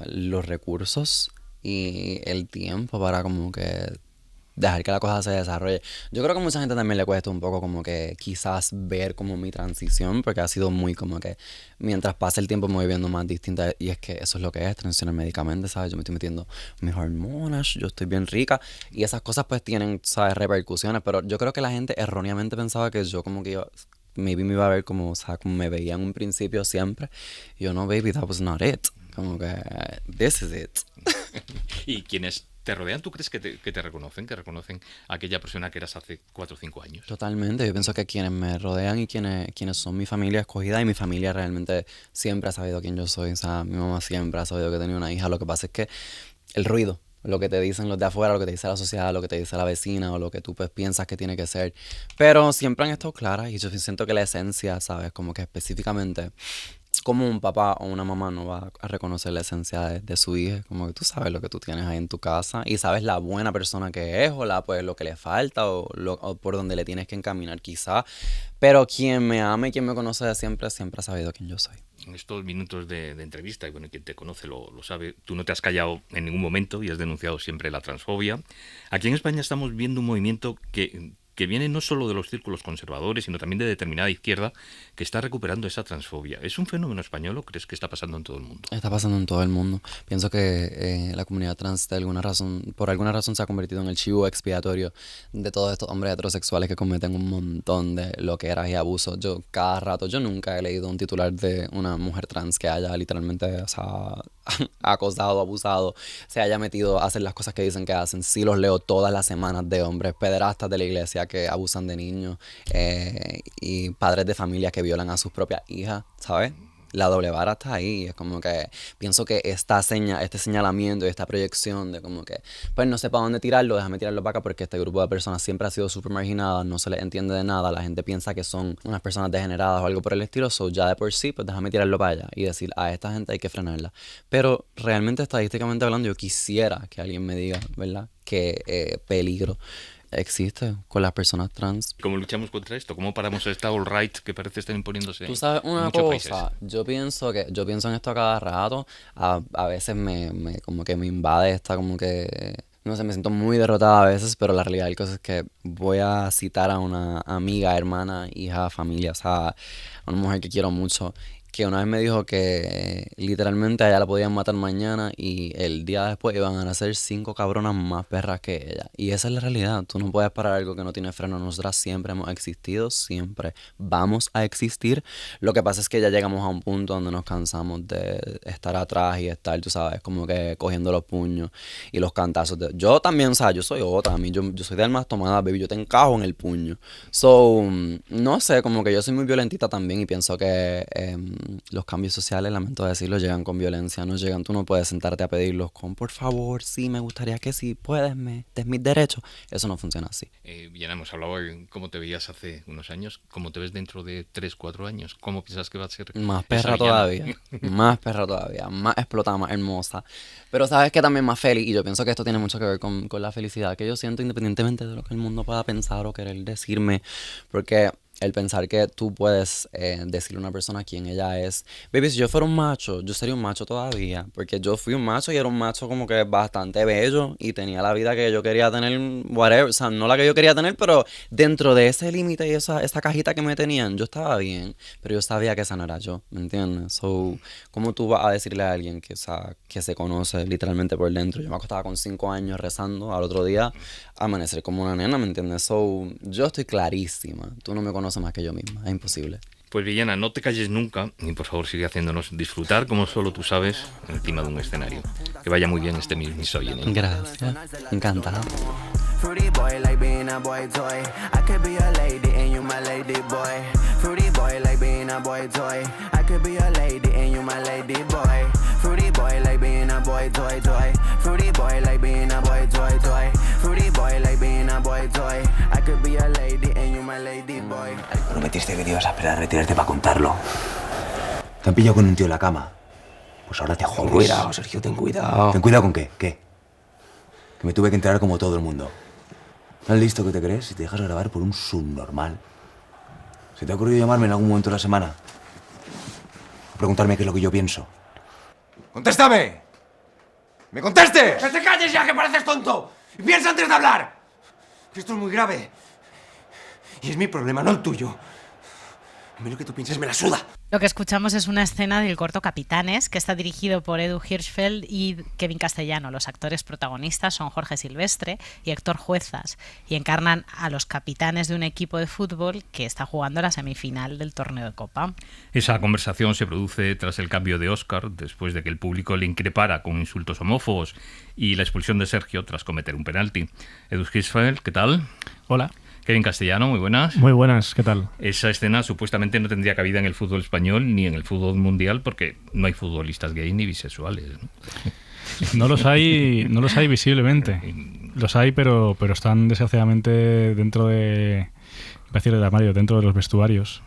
los recursos y el tiempo para como que dejar que la cosa se desarrolle. Yo creo que a mucha gente también le cuesta un poco como que quizás ver como mi transición, porque ha sido muy como que mientras pasa el tiempo me voy viendo más distinta, y es que eso es lo que es transicionar médicamente, ¿sabes? Yo me estoy metiendo mis hormonas, yo estoy bien rica y esas cosas pues tienen, ¿sabes? Repercusiones, pero yo creo que la gente erróneamente pensaba que yo como que maybe me iba a ver como, o sea, como me veía en un principio siempre. Y yo, no, baby, that was not it. Como que, this is it. ¿Y quienes te rodean, tú crees que te reconocen? ¿Que reconocen a aquella persona que eras hace 4 o 5 años? Totalmente. Yo pienso que quienes me rodean y quienes son mi familia escogida, y mi familia realmente siempre ha sabido quién yo soy. O sea, mi mamá siempre ha sabido que tenía una hija. Lo que pasa es que el ruido, lo que te dicen los de afuera, lo que te dice la sociedad, lo que te dice la vecina o lo que tú pues piensas que tiene que ser, pero siempre han estado claras, y yo siento que la esencia, ¿sabes? Como que específicamente como un papá o una mamá no va a reconocer la esencia de su hija, como que tú sabes lo que tú tienes ahí en tu casa y sabes la buena persona que es, o pues lo que le falta, o por donde le tienes que encaminar quizá, pero quien me ama y quien me conoce de siempre ha sabido quién yo soy. En estos minutos de entrevista, y bueno, quien te conoce lo sabe, tú no te has callado en ningún momento y has denunciado siempre la transfobia. Aquí en España estamos viendo un movimiento que viene no solo de los círculos conservadores, sino también de determinada izquierda, que está recuperando esa transfobia. ¿Es un fenómeno español o crees que está pasando en todo el mundo? Está pasando en todo el mundo. Pienso que la comunidad trans por alguna razón se ha convertido en el chivo expiatorio de todos estos hombres heterosexuales que cometen un montón de loqueras y abusos. Yo nunca he leído un titular de una mujer trans que haya literalmente, o sea, acosado, abusado, se haya metido a hacer las cosas que dicen que hacen. Sí los leo todas las semanas de hombres pederastas de la iglesia que abusan de niños y padres de familia que violan a sus propias hijas, ¿sabes? La doble vara está ahí. Es como que pienso que este señalamiento y esta proyección de como que pues no sé para dónde tirarlo, déjame tirarlo para acá, porque este grupo de personas siempre ha sido súper marginada, no se les entiende de nada, la gente piensa que son unas personas degeneradas o algo por el estilo, so ya de por sí pues déjame tirarlo para allá y decir a esta gente hay que frenarla. Pero realmente estadísticamente hablando yo quisiera que alguien me diga, ¿verdad?, qué peligro existe con las personas trans. ¿Cómo luchamos contra esto? ¿Cómo paramos esta all-right que parece estar imponiéndose? Tú sabes una muchos cosa, países? yo pienso en esto a cada rato. A veces como que me invade esta como que, no sé, me siento muy derrotada a veces, pero la realidad del caso es que voy a citar a una amiga, hermana, hija, familia, o sea, a una mujer que quiero mucho, que una vez me dijo que literalmente a ella la podían matar mañana y el día después iban a nacer 5 cabronas más perras que ella. Y esa es la realidad. Tú no puedes parar algo que no tiene freno. Nosotras siempre hemos existido, siempre vamos a existir. Lo que pasa es que ya llegamos a un punto donde nos cansamos de estar atrás y estar, tú sabes, como que cogiendo los puños y los cantazos. Yo también, o sea, yo soy otra. A mí, yo soy de almas tomadas, baby. Yo te encajo en el puño. So, no sé, como que yo soy muy violentita también y pienso que los cambios sociales, lamento decirlo, llegan con violencia, no llegan, tú no puedes sentarte a pedirlos con por favor, sí, me gustaría que sí, puedes, es mis derechos. Eso no funciona así. Bien, hemos hablado de cómo te veías hace unos años, cómo te ves dentro de 3, 4 años, cómo piensas que va a ser. Más perra todavía, más perra todavía, más explotada, más hermosa, pero sabes que también más feliz, y yo pienso que esto tiene mucho que ver con la felicidad que yo siento independientemente de lo que el mundo pueda pensar o querer decirme, porque el pensar que tú puedes decirle a una persona quién ella es. Baby, si yo fuera un macho, yo sería un macho todavía. Porque yo fui un macho y era un macho como que bastante bello. Y tenía la vida que yo quería tener, whatever. O sea, no la que yo quería tener, pero dentro de ese límite y esa cajita que me tenían, yo estaba bien. Pero yo sabía que esa no era yo, ¿me entiendes? So, ¿cómo tú vas a decirle a alguien que se conoce literalmente por dentro? Yo me acostaba con 5 años rezando, al otro día amanecer como una nena, ¿me entiendes? So, yo estoy clarísima. Tú no me conoces más que yo misma, es imposible. Pues Villana, no te calles nunca y por favor sigue haciéndonos disfrutar como solo tú sabes encima de un escenario. Que vaya muy bien este Misogyny. Gracias, encantado. Fruity boy like being a boy toy. I could be a lady and you my lady boy. Fruity boy like being a boy toy. I could be a lady and you my lady boy. Fruity boy like being a boy toy toy. Fruity boy like being a boy toy toy. Fruity boy like being a boy toy. I could be a lady and you my lady boy. Prometiste que te ibas a esperar a retirarte para contarlo. Te han pillado con un tío en la cama. Pues ahora te jodes. Ten cuidado, Sergio, ten cuidado. ¿Ten cuidado con qué? ¿Qué? Que me tuve que enterar como todo el mundo. ¿Tan listo que te crees si te dejas grabar por un subnormal? ¿Se te ha ocurrido llamarme en algún momento de la semana? O preguntarme qué es lo que yo pienso. ¡Contéstame! ¡Me contestes! ¡Que te calles ya, que pareces tonto! ¡Y piensa antes de hablar! Que esto es muy grave. Y es mi problema, no el tuyo. A mí lo que tú pienses me la suda. Lo que escuchamos es una escena del corto Capitanes, que está dirigido por Edu Hirschfeld y Kevin Castellano. Los actores protagonistas son Jorge Silvestre y Héctor Juezas, y encarnan a los capitanes de un equipo de fútbol que está jugando la semifinal del torneo de Copa. Esa conversación se produce tras el cambio de Óscar, después de que el público le increpara con insultos homófobos, y la expulsión de Sergio tras cometer un penalti. Edu Hirschfeld, ¿qué tal? Hola. Kevin Castellano, muy buenas. Muy buenas, ¿qué tal? Esa escena supuestamente no tendría cabida en el fútbol español ni en el fútbol mundial porque no hay futbolistas gays ni bisexuales, ¿no? No los hay visiblemente. Los hay, pero están desgraciadamente dentro de, iba a decir del armario, dentro de los vestuarios.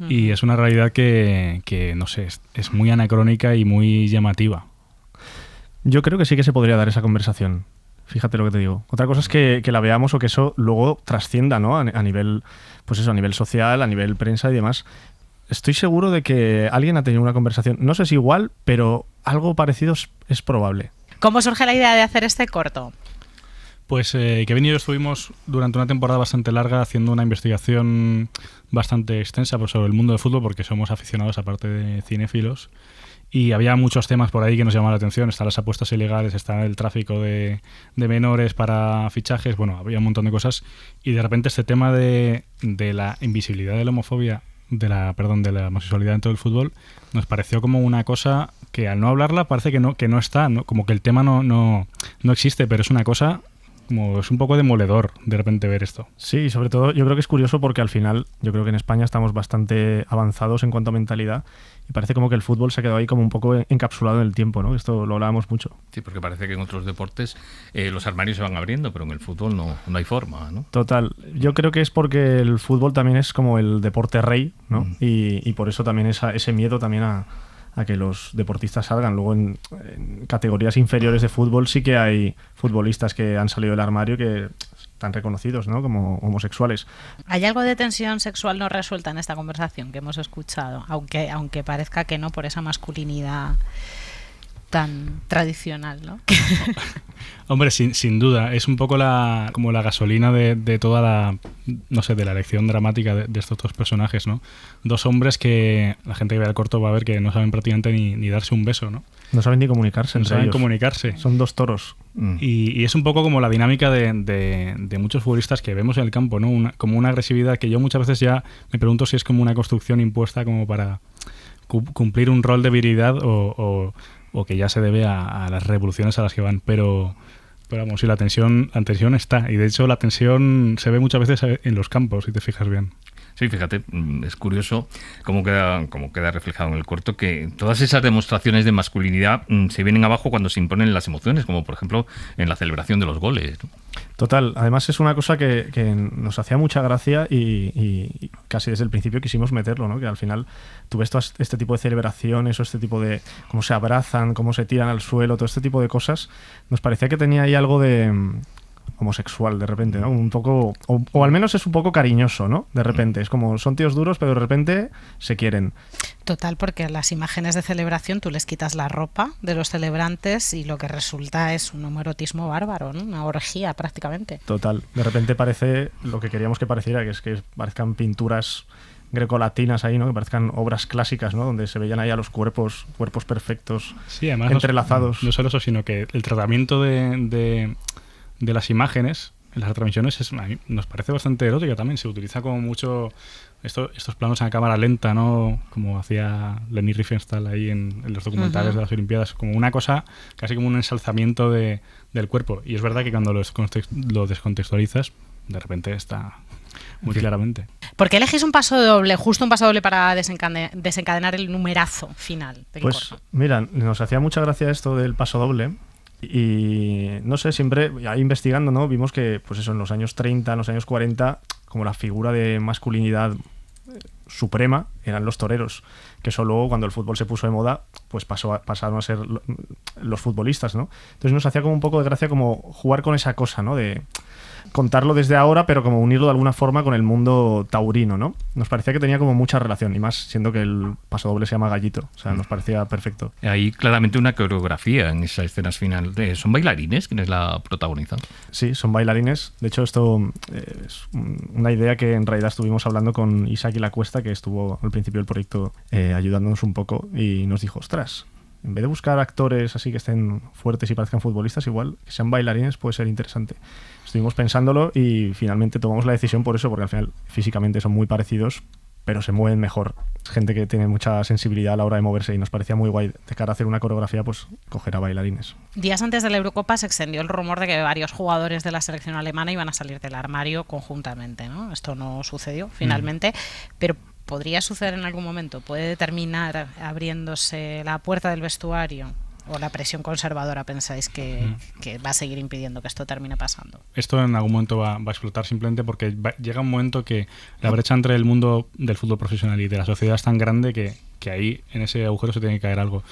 Y es una realidad que no sé, es muy anacrónica y muy llamativa. Yo creo que sí que se podría dar esa conversación. Fíjate lo que te digo. Otra cosa es que la veamos o que eso luego trascienda, ¿no? A nivel, pues eso, a nivel social, a nivel prensa y demás. Estoy seguro de que alguien ha tenido una conversación, no sé si igual, pero algo parecido es probable. ¿Cómo surge la idea de hacer este corto? Pues Kevin y yo estuvimos durante una temporada bastante larga haciendo una investigación bastante extensa sobre el mundo del fútbol, porque somos aficionados aparte de cinéfilos. Y había muchos temas por ahí que nos llamaban la atención. Están las apuestas ilegales, está el tráfico de menores para fichajes. Bueno, había un montón de cosas. Y de repente este tema de la invisibilidad de la homofobia, de la homosexualidad dentro del fútbol, nos pareció como una cosa que al no hablarla parece que no está, ¿no? Como que el tema no existe, pero es una cosa... Como es un poco demoledor de repente ver esto. Sí, y sobre todo yo creo que es curioso porque al final yo creo que en España estamos bastante avanzados en cuanto a mentalidad y parece como que el fútbol se ha quedado ahí como un poco encapsulado en el tiempo, ¿no? Esto lo hablábamos mucho. Sí, porque parece que en otros deportes los armarios se van abriendo, pero en el fútbol no hay forma, ¿no? Total. Yo creo que es porque el fútbol también es como el deporte rey, ¿no? Y por eso también ese miedo también a que los deportistas salgan. Luego en categorías inferiores de fútbol sí que hay futbolistas que han salido del armario que están reconocidos, ¿no? Como homosexuales. ¿Hay algo de tensión sexual no resuelta en esta conversación que hemos escuchado? Aunque parezca que no, por esa masculinidad tan tradicional, ¿no? Hombre, sin duda, es un poco como la gasolina de toda la, no sé, de la elección dramática de estos dos personajes, ¿no? Dos hombres que la gente que vea el corto va a ver que no saben prácticamente ni darse un beso, ¿no? No saben ni comunicarse entre ellos. No saben comunicarse. Son dos toros. Y es un poco como la dinámica de muchos futbolistas que vemos en el campo, ¿no? Como una agresividad que yo muchas veces ya me pregunto si es como una construcción impuesta como para cumplir un rol de virilidad o que ya se debe a las revoluciones a las que van, pero vamos, sí, la tensión está, y de hecho la tensión se ve muchas veces en los campos, si te fijas bien. Sí, fíjate, es curioso cómo queda reflejado en el corto que todas esas demostraciones de masculinidad se vienen abajo cuando se imponen las emociones, como por ejemplo en la celebración de los goles, ¿no? Total, además es una cosa que nos hacía mucha gracia y casi desde el principio quisimos meterlo, ¿no? Que al final tú ves todo este tipo de celebraciones o este tipo de cómo se abrazan, cómo se tiran al suelo, todo este tipo de cosas, nos parecía que tenía ahí algo de homosexual de repente, ¿no? Un poco, o al menos es un poco cariñoso, ¿no? De repente, es como son tíos duros, pero de repente se quieren. Total, porque las imágenes de celebración tú les quitas la ropa de los celebrantes y lo que resulta es un homoerotismo bárbaro, ¿no? Una orgía prácticamente. Total, de repente parece lo que queríamos que pareciera, que es que parezcan pinturas grecolatinas ahí, ¿no? Que parezcan obras clásicas, ¿no? Donde se veían ahí a los cuerpos perfectos, sí, además entrelazados. No solo eso, sino que el tratamiento de las imágenes en las retransmisiones nos parece bastante erótica también. Se utiliza como mucho estos planos en cámara lenta, ¿no? Como hacía Leni Riefenstahl ahí en los documentales de las Olimpiadas, como una cosa, casi como un ensalzamiento del cuerpo. Y es verdad que cuando lo descontextualizas, de repente está muy claramente. ¿Por qué elegís un paso doble, justo un paso doble para desencadenar el numerazo final del Pues corto? mira, nos hacía mucha gracia esto del paso doble. Y no sé, siempre ahí investigando, ¿no? Vimos que, pues eso, en los años 30, en los años 40, como la figura de masculinidad suprema eran los toreros, que eso luego, cuando el fútbol se puso de moda, pues pasaron a ser los futbolistas, ¿no? Entonces nos hacía como un poco de gracia como jugar con esa cosa, ¿no? De contarlo desde ahora, pero como unirlo de alguna forma con el mundo taurino, ¿no? Nos parecía que tenía como mucha relación, y más siendo que el paso doble se llama Gallito, o sea, nos parecía perfecto. Hay claramente una coreografía en esas escenas finales. ¿Son bailarines quienes la protagonizan? Sí, son bailarines. De hecho, esto es una idea que en realidad estuvimos hablando con Isaac y La Cuesta, que estuvo al principio del proyecto ayudándonos un poco, y nos dijo, ostras, en vez de buscar actores así que estén fuertes y parezcan futbolistas, igual que sean bailarines puede ser interesante. Estuvimos pensándolo y finalmente tomamos la decisión por eso, porque al final físicamente son muy parecidos, pero se mueven mejor. Gente que tiene mucha sensibilidad a la hora de moverse, y nos parecía muy guay de cara a hacer una coreografía, pues coger a bailarines. Días antes de la Eurocopa se extendió el rumor de que varios jugadores de la selección alemana iban a salir del armario conjuntamente, ¿no? Esto no sucedió finalmente, pero ¿podría suceder en algún momento? ¿Puede terminar abriéndose la puerta del vestuario? ¿O la presión conservadora pensáis que va a seguir impidiendo que esto termine pasando? Esto en algún momento va a explotar, simplemente porque llega un momento que la brecha entre el mundo del fútbol profesional y de la sociedad es tan grande que ahí, en ese agujero, se tiene que caer algo.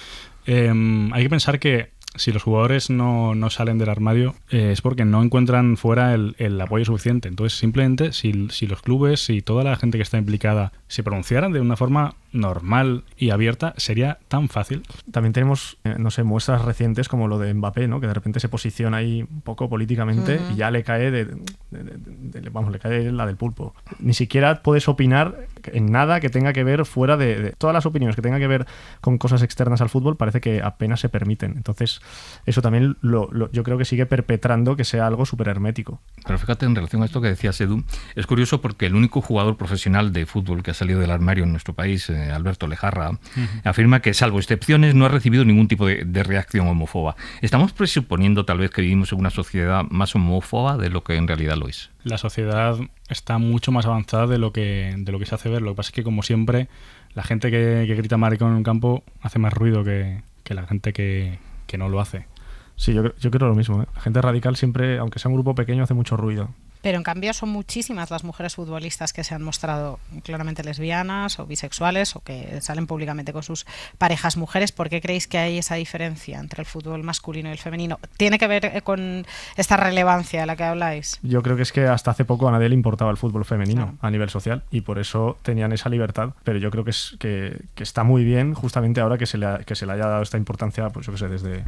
Hay que pensar que si los jugadores no salen del armario es porque no encuentran fuera el apoyo suficiente. Entonces, simplemente, si los clubes y toda la gente que está implicada se pronunciaran de una forma normal y abierta, sería tan fácil. También tenemos, no sé, muestras recientes como lo de Mbappé, ¿no? Que de repente se posiciona ahí un poco políticamente y ya le cae le cae la del pulpo. Ni siquiera puedes opinar en nada que tenga que ver fuera de todas las opiniones que tenga que ver con cosas externas al fútbol, parece que apenas se permiten. Entonces, eso también yo creo que sigue perpetrando que sea algo súper hermético. Pero fíjate, en relación a esto que decías, Edu, es curioso porque el único jugador profesional de fútbol que ha salido del armario en nuestro país, Alberto Lejarra, afirma que, salvo excepciones, no ha recibido ningún tipo de reacción homófoba. ¿Estamos presuponiendo tal vez que vivimos en una sociedad más homófoba de lo que en realidad lo es? La sociedad está mucho más avanzada de lo que se hace ver. Lo que pasa es que, como siempre, la gente que grita maricón en un campo hace más ruido que la gente que no lo hace. Sí, yo creo lo mismo, ¿eh? La gente radical siempre, aunque sea un grupo pequeño, hace mucho ruido. Pero en cambio son muchísimas las mujeres futbolistas que se han mostrado claramente lesbianas o bisexuales, o que salen públicamente con sus parejas mujeres. ¿Por qué creéis que hay esa diferencia entre el fútbol masculino y el femenino? ¿Tiene que ver con esta relevancia de la que habláis? Yo creo que es que hasta hace poco a nadie le importaba el fútbol femenino a nivel social, y por eso tenían esa libertad. Pero yo creo que está muy bien justamente ahora que se le haya dado esta importancia, pues yo que sé, desde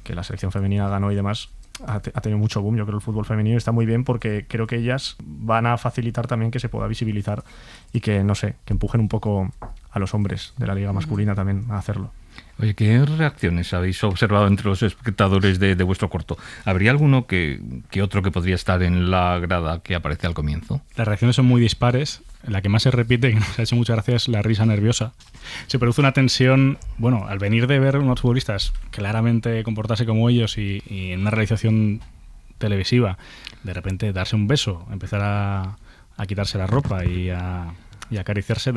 que la selección femenina ganó y demás. Ha tenido mucho boom. Yo creo que el fútbol femenino está muy bien, porque creo que ellas van a facilitar también que se pueda visibilizar y que, no sé, que empujen un poco a los hombres de la liga masculina también a hacerlo. Oye, ¿qué reacciones habéis observado entre los espectadores de vuestro corto? ¿Habría alguno que otro que podría estar en la grada que aparece al comienzo? Las reacciones son muy dispares. La que más se repite, que nos ha hecho mucha gracia, es la risa nerviosa. Se produce una tensión, bueno, al venir de ver unos futbolistas claramente comportarse como ellos y en una realización televisiva, de repente darse un beso, empezar a quitarse la ropa y a acariciarse.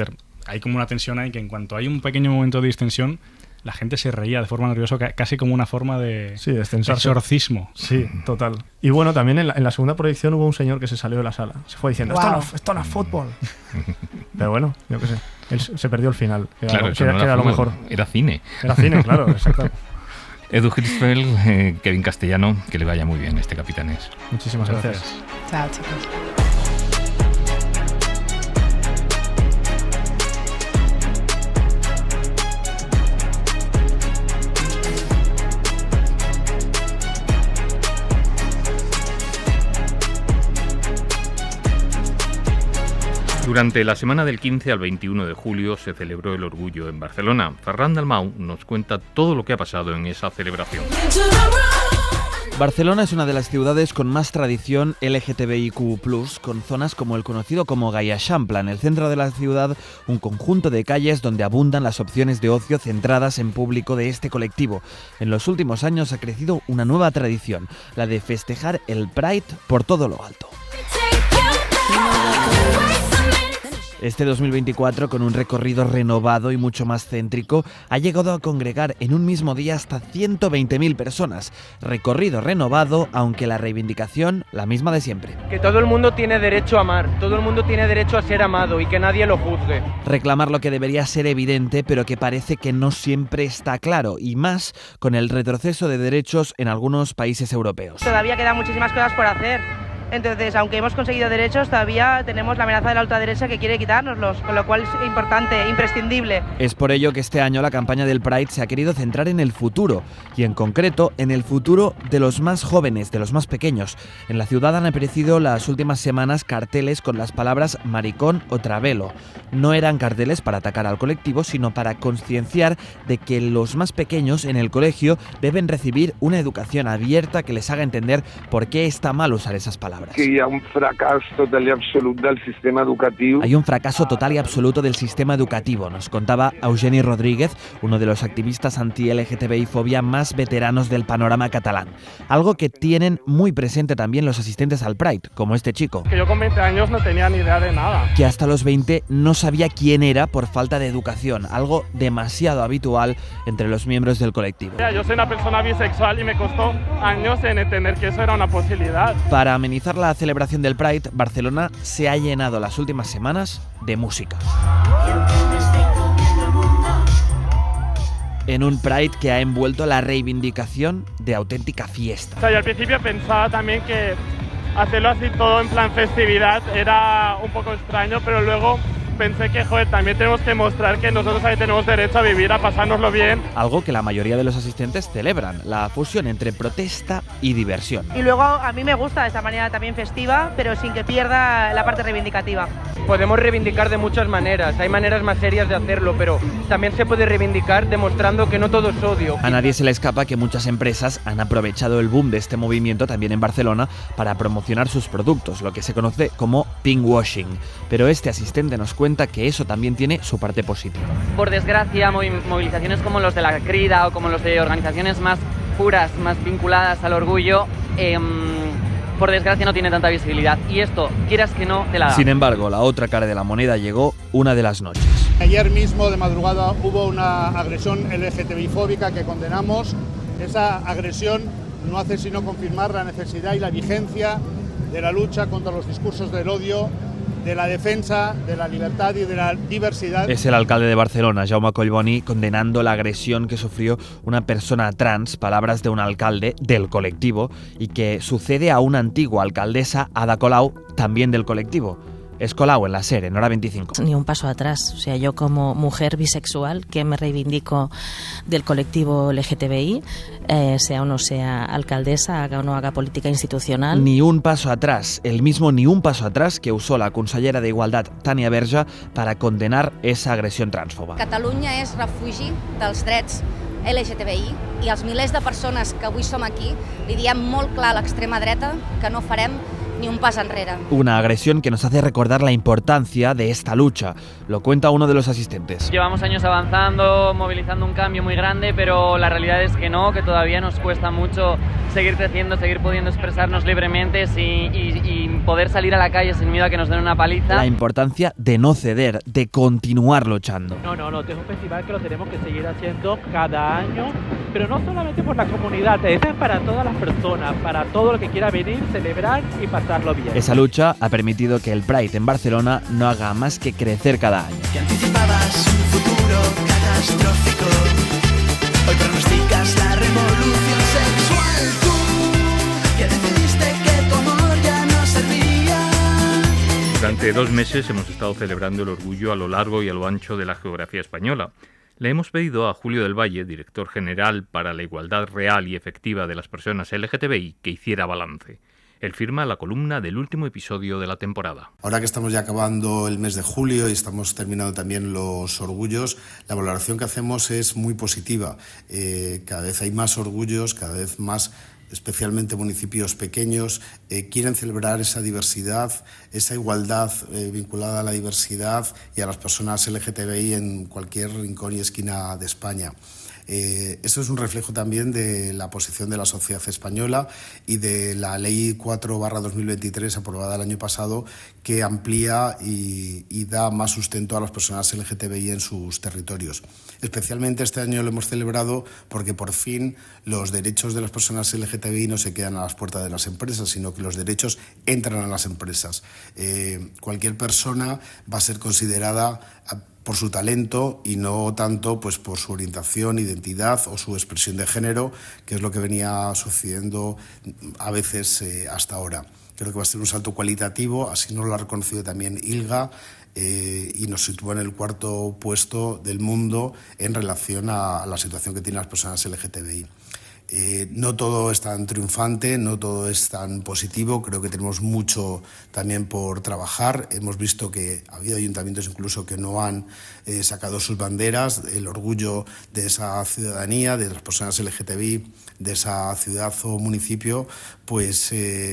Hay como una tensión ahí que, en cuanto hay un pequeño momento de distensión, la gente se reía de forma nerviosa, casi como una forma de exorcismo. Sí, total. Y bueno, también en la segunda proyección hubo un señor que se salió de la sala. Se fue diciendo, esto no es fútbol. Pero bueno, yo qué sé. Él se perdió el final. Claro, eso no era lo mejor. Era cine. Era cine, claro, exacto. Edu Hirschfeld, Kevin Castellano, que le vaya muy bien este Capitanes. Muchísimas gracias. Chao, chicos. Durante la semana del 15 al 21 de julio se celebró el Orgullo en Barcelona. Ferran Dalmau nos cuenta todo lo que ha pasado en esa celebración. Barcelona es una de las ciudades con más tradición LGTBIQ+, con zonas como el conocido como Gaia Eixample, en el centro de la ciudad, un conjunto de calles donde abundan las opciones de ocio centradas en público de este colectivo. En los últimos años ha crecido una nueva tradición, la de festejar el Pride por todo lo alto. Este 2024, con un recorrido renovado y mucho más céntrico, ha llegado a congregar en un mismo día hasta 120.000 personas. Recorrido renovado, aunque la reivindicación la misma de siempre. Que todo el mundo tiene derecho a amar, todo el mundo tiene derecho a ser amado y que nadie lo juzgue. Reclamar lo que debería ser evidente, pero que parece que no siempre está claro, y más con el retroceso de derechos en algunos países europeos. Todavía quedan muchísimas cosas por hacer. Entonces, aunque hemos conseguido derechos, todavía tenemos la amenaza de la ultraderecha que quiere quitárnoslos, con lo cual es importante, imprescindible. Es por ello que este año la campaña del Pride se ha querido centrar en el futuro, y en concreto en el futuro de los más jóvenes, de los más pequeños. En la ciudad han aparecido las últimas semanas carteles con las palabras maricón o travelo. No eran carteles para atacar al colectivo, sino para concienciar de que los más pequeños en el colegio deben recibir una educación abierta que les haga entender por qué está mal usar esas palabras. Que hi ha un fracàs total i absolut del sistema educativo. Hay un fracaso total y absoluto del sistema educativo, nos contaba Eugeni Rodríguez, uno de los activistas anti-LGTBI-fobia más veteranos del panorama catalán. Algo que tienen muy presente también los asistentes al Pride, como este chico. Que yo con 20 años no tenía ni idea de nada. Que hasta los 20 no sabía quién era por falta de educación, algo demasiado habitual entre los miembros del colectivo. Yo soy una persona bisexual y me costó años en entender que eso era una posibilidad. Para amenizar la celebración del Pride, Barcelona se ha llenado las últimas semanas de música. En un Pride que ha envuelto la reivindicación de auténtica fiesta. O sea, yo al principio pensaba también que hacerlo así todo en plan festividad era un poco extraño, pero luego pensé que, joder, también tenemos que mostrar que nosotros ahí tenemos derecho a vivir, a pasárnoslo bien. Algo que la mayoría de los asistentes celebran, la fusión entre protesta y diversión. Y luego a mí me gusta de esta manera también festiva, pero sin que pierda la parte reivindicativa. Podemos reivindicar de muchas maneras, hay maneras más serias de hacerlo, pero también se puede reivindicar demostrando que no todo es odio. A nadie se le escapa que muchas empresas han aprovechado el boom de este movimiento también en Barcelona para promocionar sus productos, lo que se conoce como pinkwashing. Pero este asistente nos cuenta que eso también tiene su parte positiva. Por desgracia, movilizaciones como los de la Crida o como los de organizaciones más puras, más vinculadas al orgullo, por desgracia no tiene tanta visibilidad. Y esto, quieras que no, te la da. Sin embargo, la otra cara de la moneda llegó una de las noches. Ayer mismo de madrugada hubo una agresión LGTBI-fóbica que condenamos. Esa agresión no hace sino confirmar la necesidad y la vigencia de la lucha contra los discursos del odio, de la defensa de la libertad y de la diversidad. Es el alcalde de Barcelona, Jaume Collboni, condenando la agresión que sufrió una persona trans, palabras de un alcalde del colectivo, y que sucede a una antigua alcaldesa, Ada Colau, también del colectivo. Es Colau en la SER, en Hora 25. Ni un paso atrás. O sea, yo como mujer bisexual que me reivindico del colectivo LGTBI, sea o no sea alcaldesa, haga o no haga política institucional. Ni un paso atrás. El mismo ni un paso atrás que usó la consellera de Igualdad, Tania Verge, para condenar esa agresión transfoba. Catalunya és refugi dels drets LGTBI i els milers de persones que avui som aquí li diem molt clar a l'extrema dreta que no farem ni un pas enrere. Una agresión que nos hace recordar la importancia de esta lucha. Lo cuenta uno de los asistentes. Llevamos años avanzando, movilizando un cambio muy grande, pero la realidad es que no, que todavía nos cuesta mucho seguir creciendo, seguir pudiendo expresarnos libremente y poder salir a la calle sin miedo a que nos den una paliza. La importancia de no ceder, de continuar luchando. No, es un festival que lo tenemos que seguir haciendo cada año, pero no solamente por la comunidad, es para todas las personas, para todo lo que quiera venir, celebrar y pasarlo bien. Esa lucha ha permitido que el Pride en Barcelona no haga más que crecer cada año. Y anticipabas un futuro catastrófico, hoy pronosticas la revolución sexual. Tú, que decidiste que tu amor ya no servía. Durante 2 meses hemos estado celebrando el orgullo a lo largo y a lo ancho de la geografía española. Le hemos pedido a Julio del Valle, director general para la igualdad real y efectiva de las personas LGTBI, que hiciera balance. Él firma la columna del último episodio de la temporada. Ahora que estamos ya acabando el mes de julio y estamos terminando también los orgullos, la valoración que hacemos es muy positiva. Cada vez hay más orgullos, cada vez más, especialmente municipios pequeños, quieren celebrar esa diversidad, esa igualdad vinculada a la diversidad y a las personas LGTBI en cualquier rincón y esquina de España. Eso es un reflejo también de la posición de la sociedad española y de la Ley 4/2023 aprobada el año pasado, que amplía y da más sustento a las personas LGTBI en sus territorios. Especialmente este año lo hemos celebrado porque por fin los derechos de las personas LGTBI no se quedan a las puertas de las empresas, sino que los derechos entran a las empresas. Cualquier persona va a ser considerada por su talento y no tanto pues por su orientación, identidad o su expresión de género, que es lo que venía sucediendo a veces hasta ahora. Creo que va a ser un salto cualitativo, así nos lo ha reconocido también ILGA, y nos sitúa en el 4º puesto del mundo en relación a la situación que tienen las personas LGTBI. No todo es tan triunfante, no todo es tan positivo, creo que tenemos mucho también por trabajar. Hemos visto que ha habido ayuntamientos incluso que no han sacado sus banderas, el orgullo de esa ciudadanía, de las personas LGTBI, de esa ciudad o municipio, pues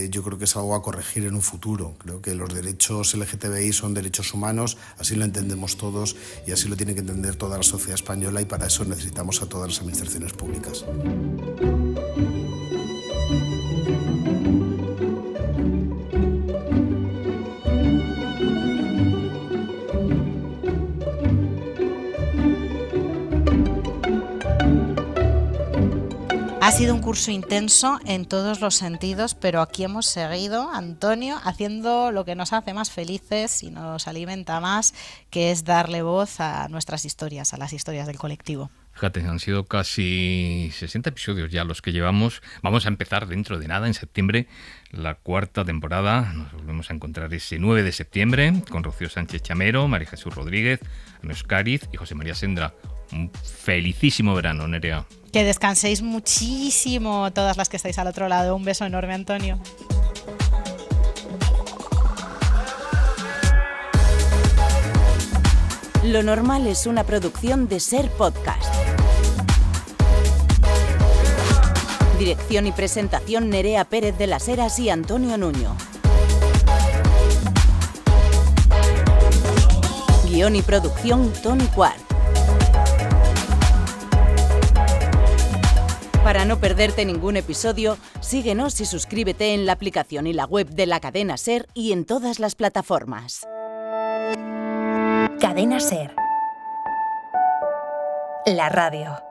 yo creo que es algo a corregir en un futuro. Creo que los derechos LGTBI son derechos humanos, así lo entendemos todos y así lo tiene que entender toda la sociedad española, y para eso necesitamos a todas las administraciones públicas. Ha sido un curso intenso en todos los sentidos, pero aquí hemos seguido, Antonio, haciendo lo que nos hace más felices y nos alimenta más, que es darle voz a nuestras historias, a las historias del colectivo. Fíjate, han sido casi 60 episodios ya los que llevamos. Vamos a empezar dentro de nada, en septiembre, la 4ª temporada. Nos volvemos a encontrar ese 9 de septiembre con Rocío Sánchez Chamero, María Jesús Rodríguez, Ana Oscariz y José María Sendra. Un felicísimo verano, Nerea. Que descanséis muchísimo todas las que estáis al otro lado. Un beso enorme, Antonio. Lo normal es una producción de Ser Podcast. Dirección y presentación: Nerea Pérez de las Heras y Antonio Nuño. Guión y producción: Tony Quart. Para no perderte ningún episodio, síguenos y suscríbete en la aplicación y la web de la cadena SER y en todas las plataformas. Cadena SER. La radio.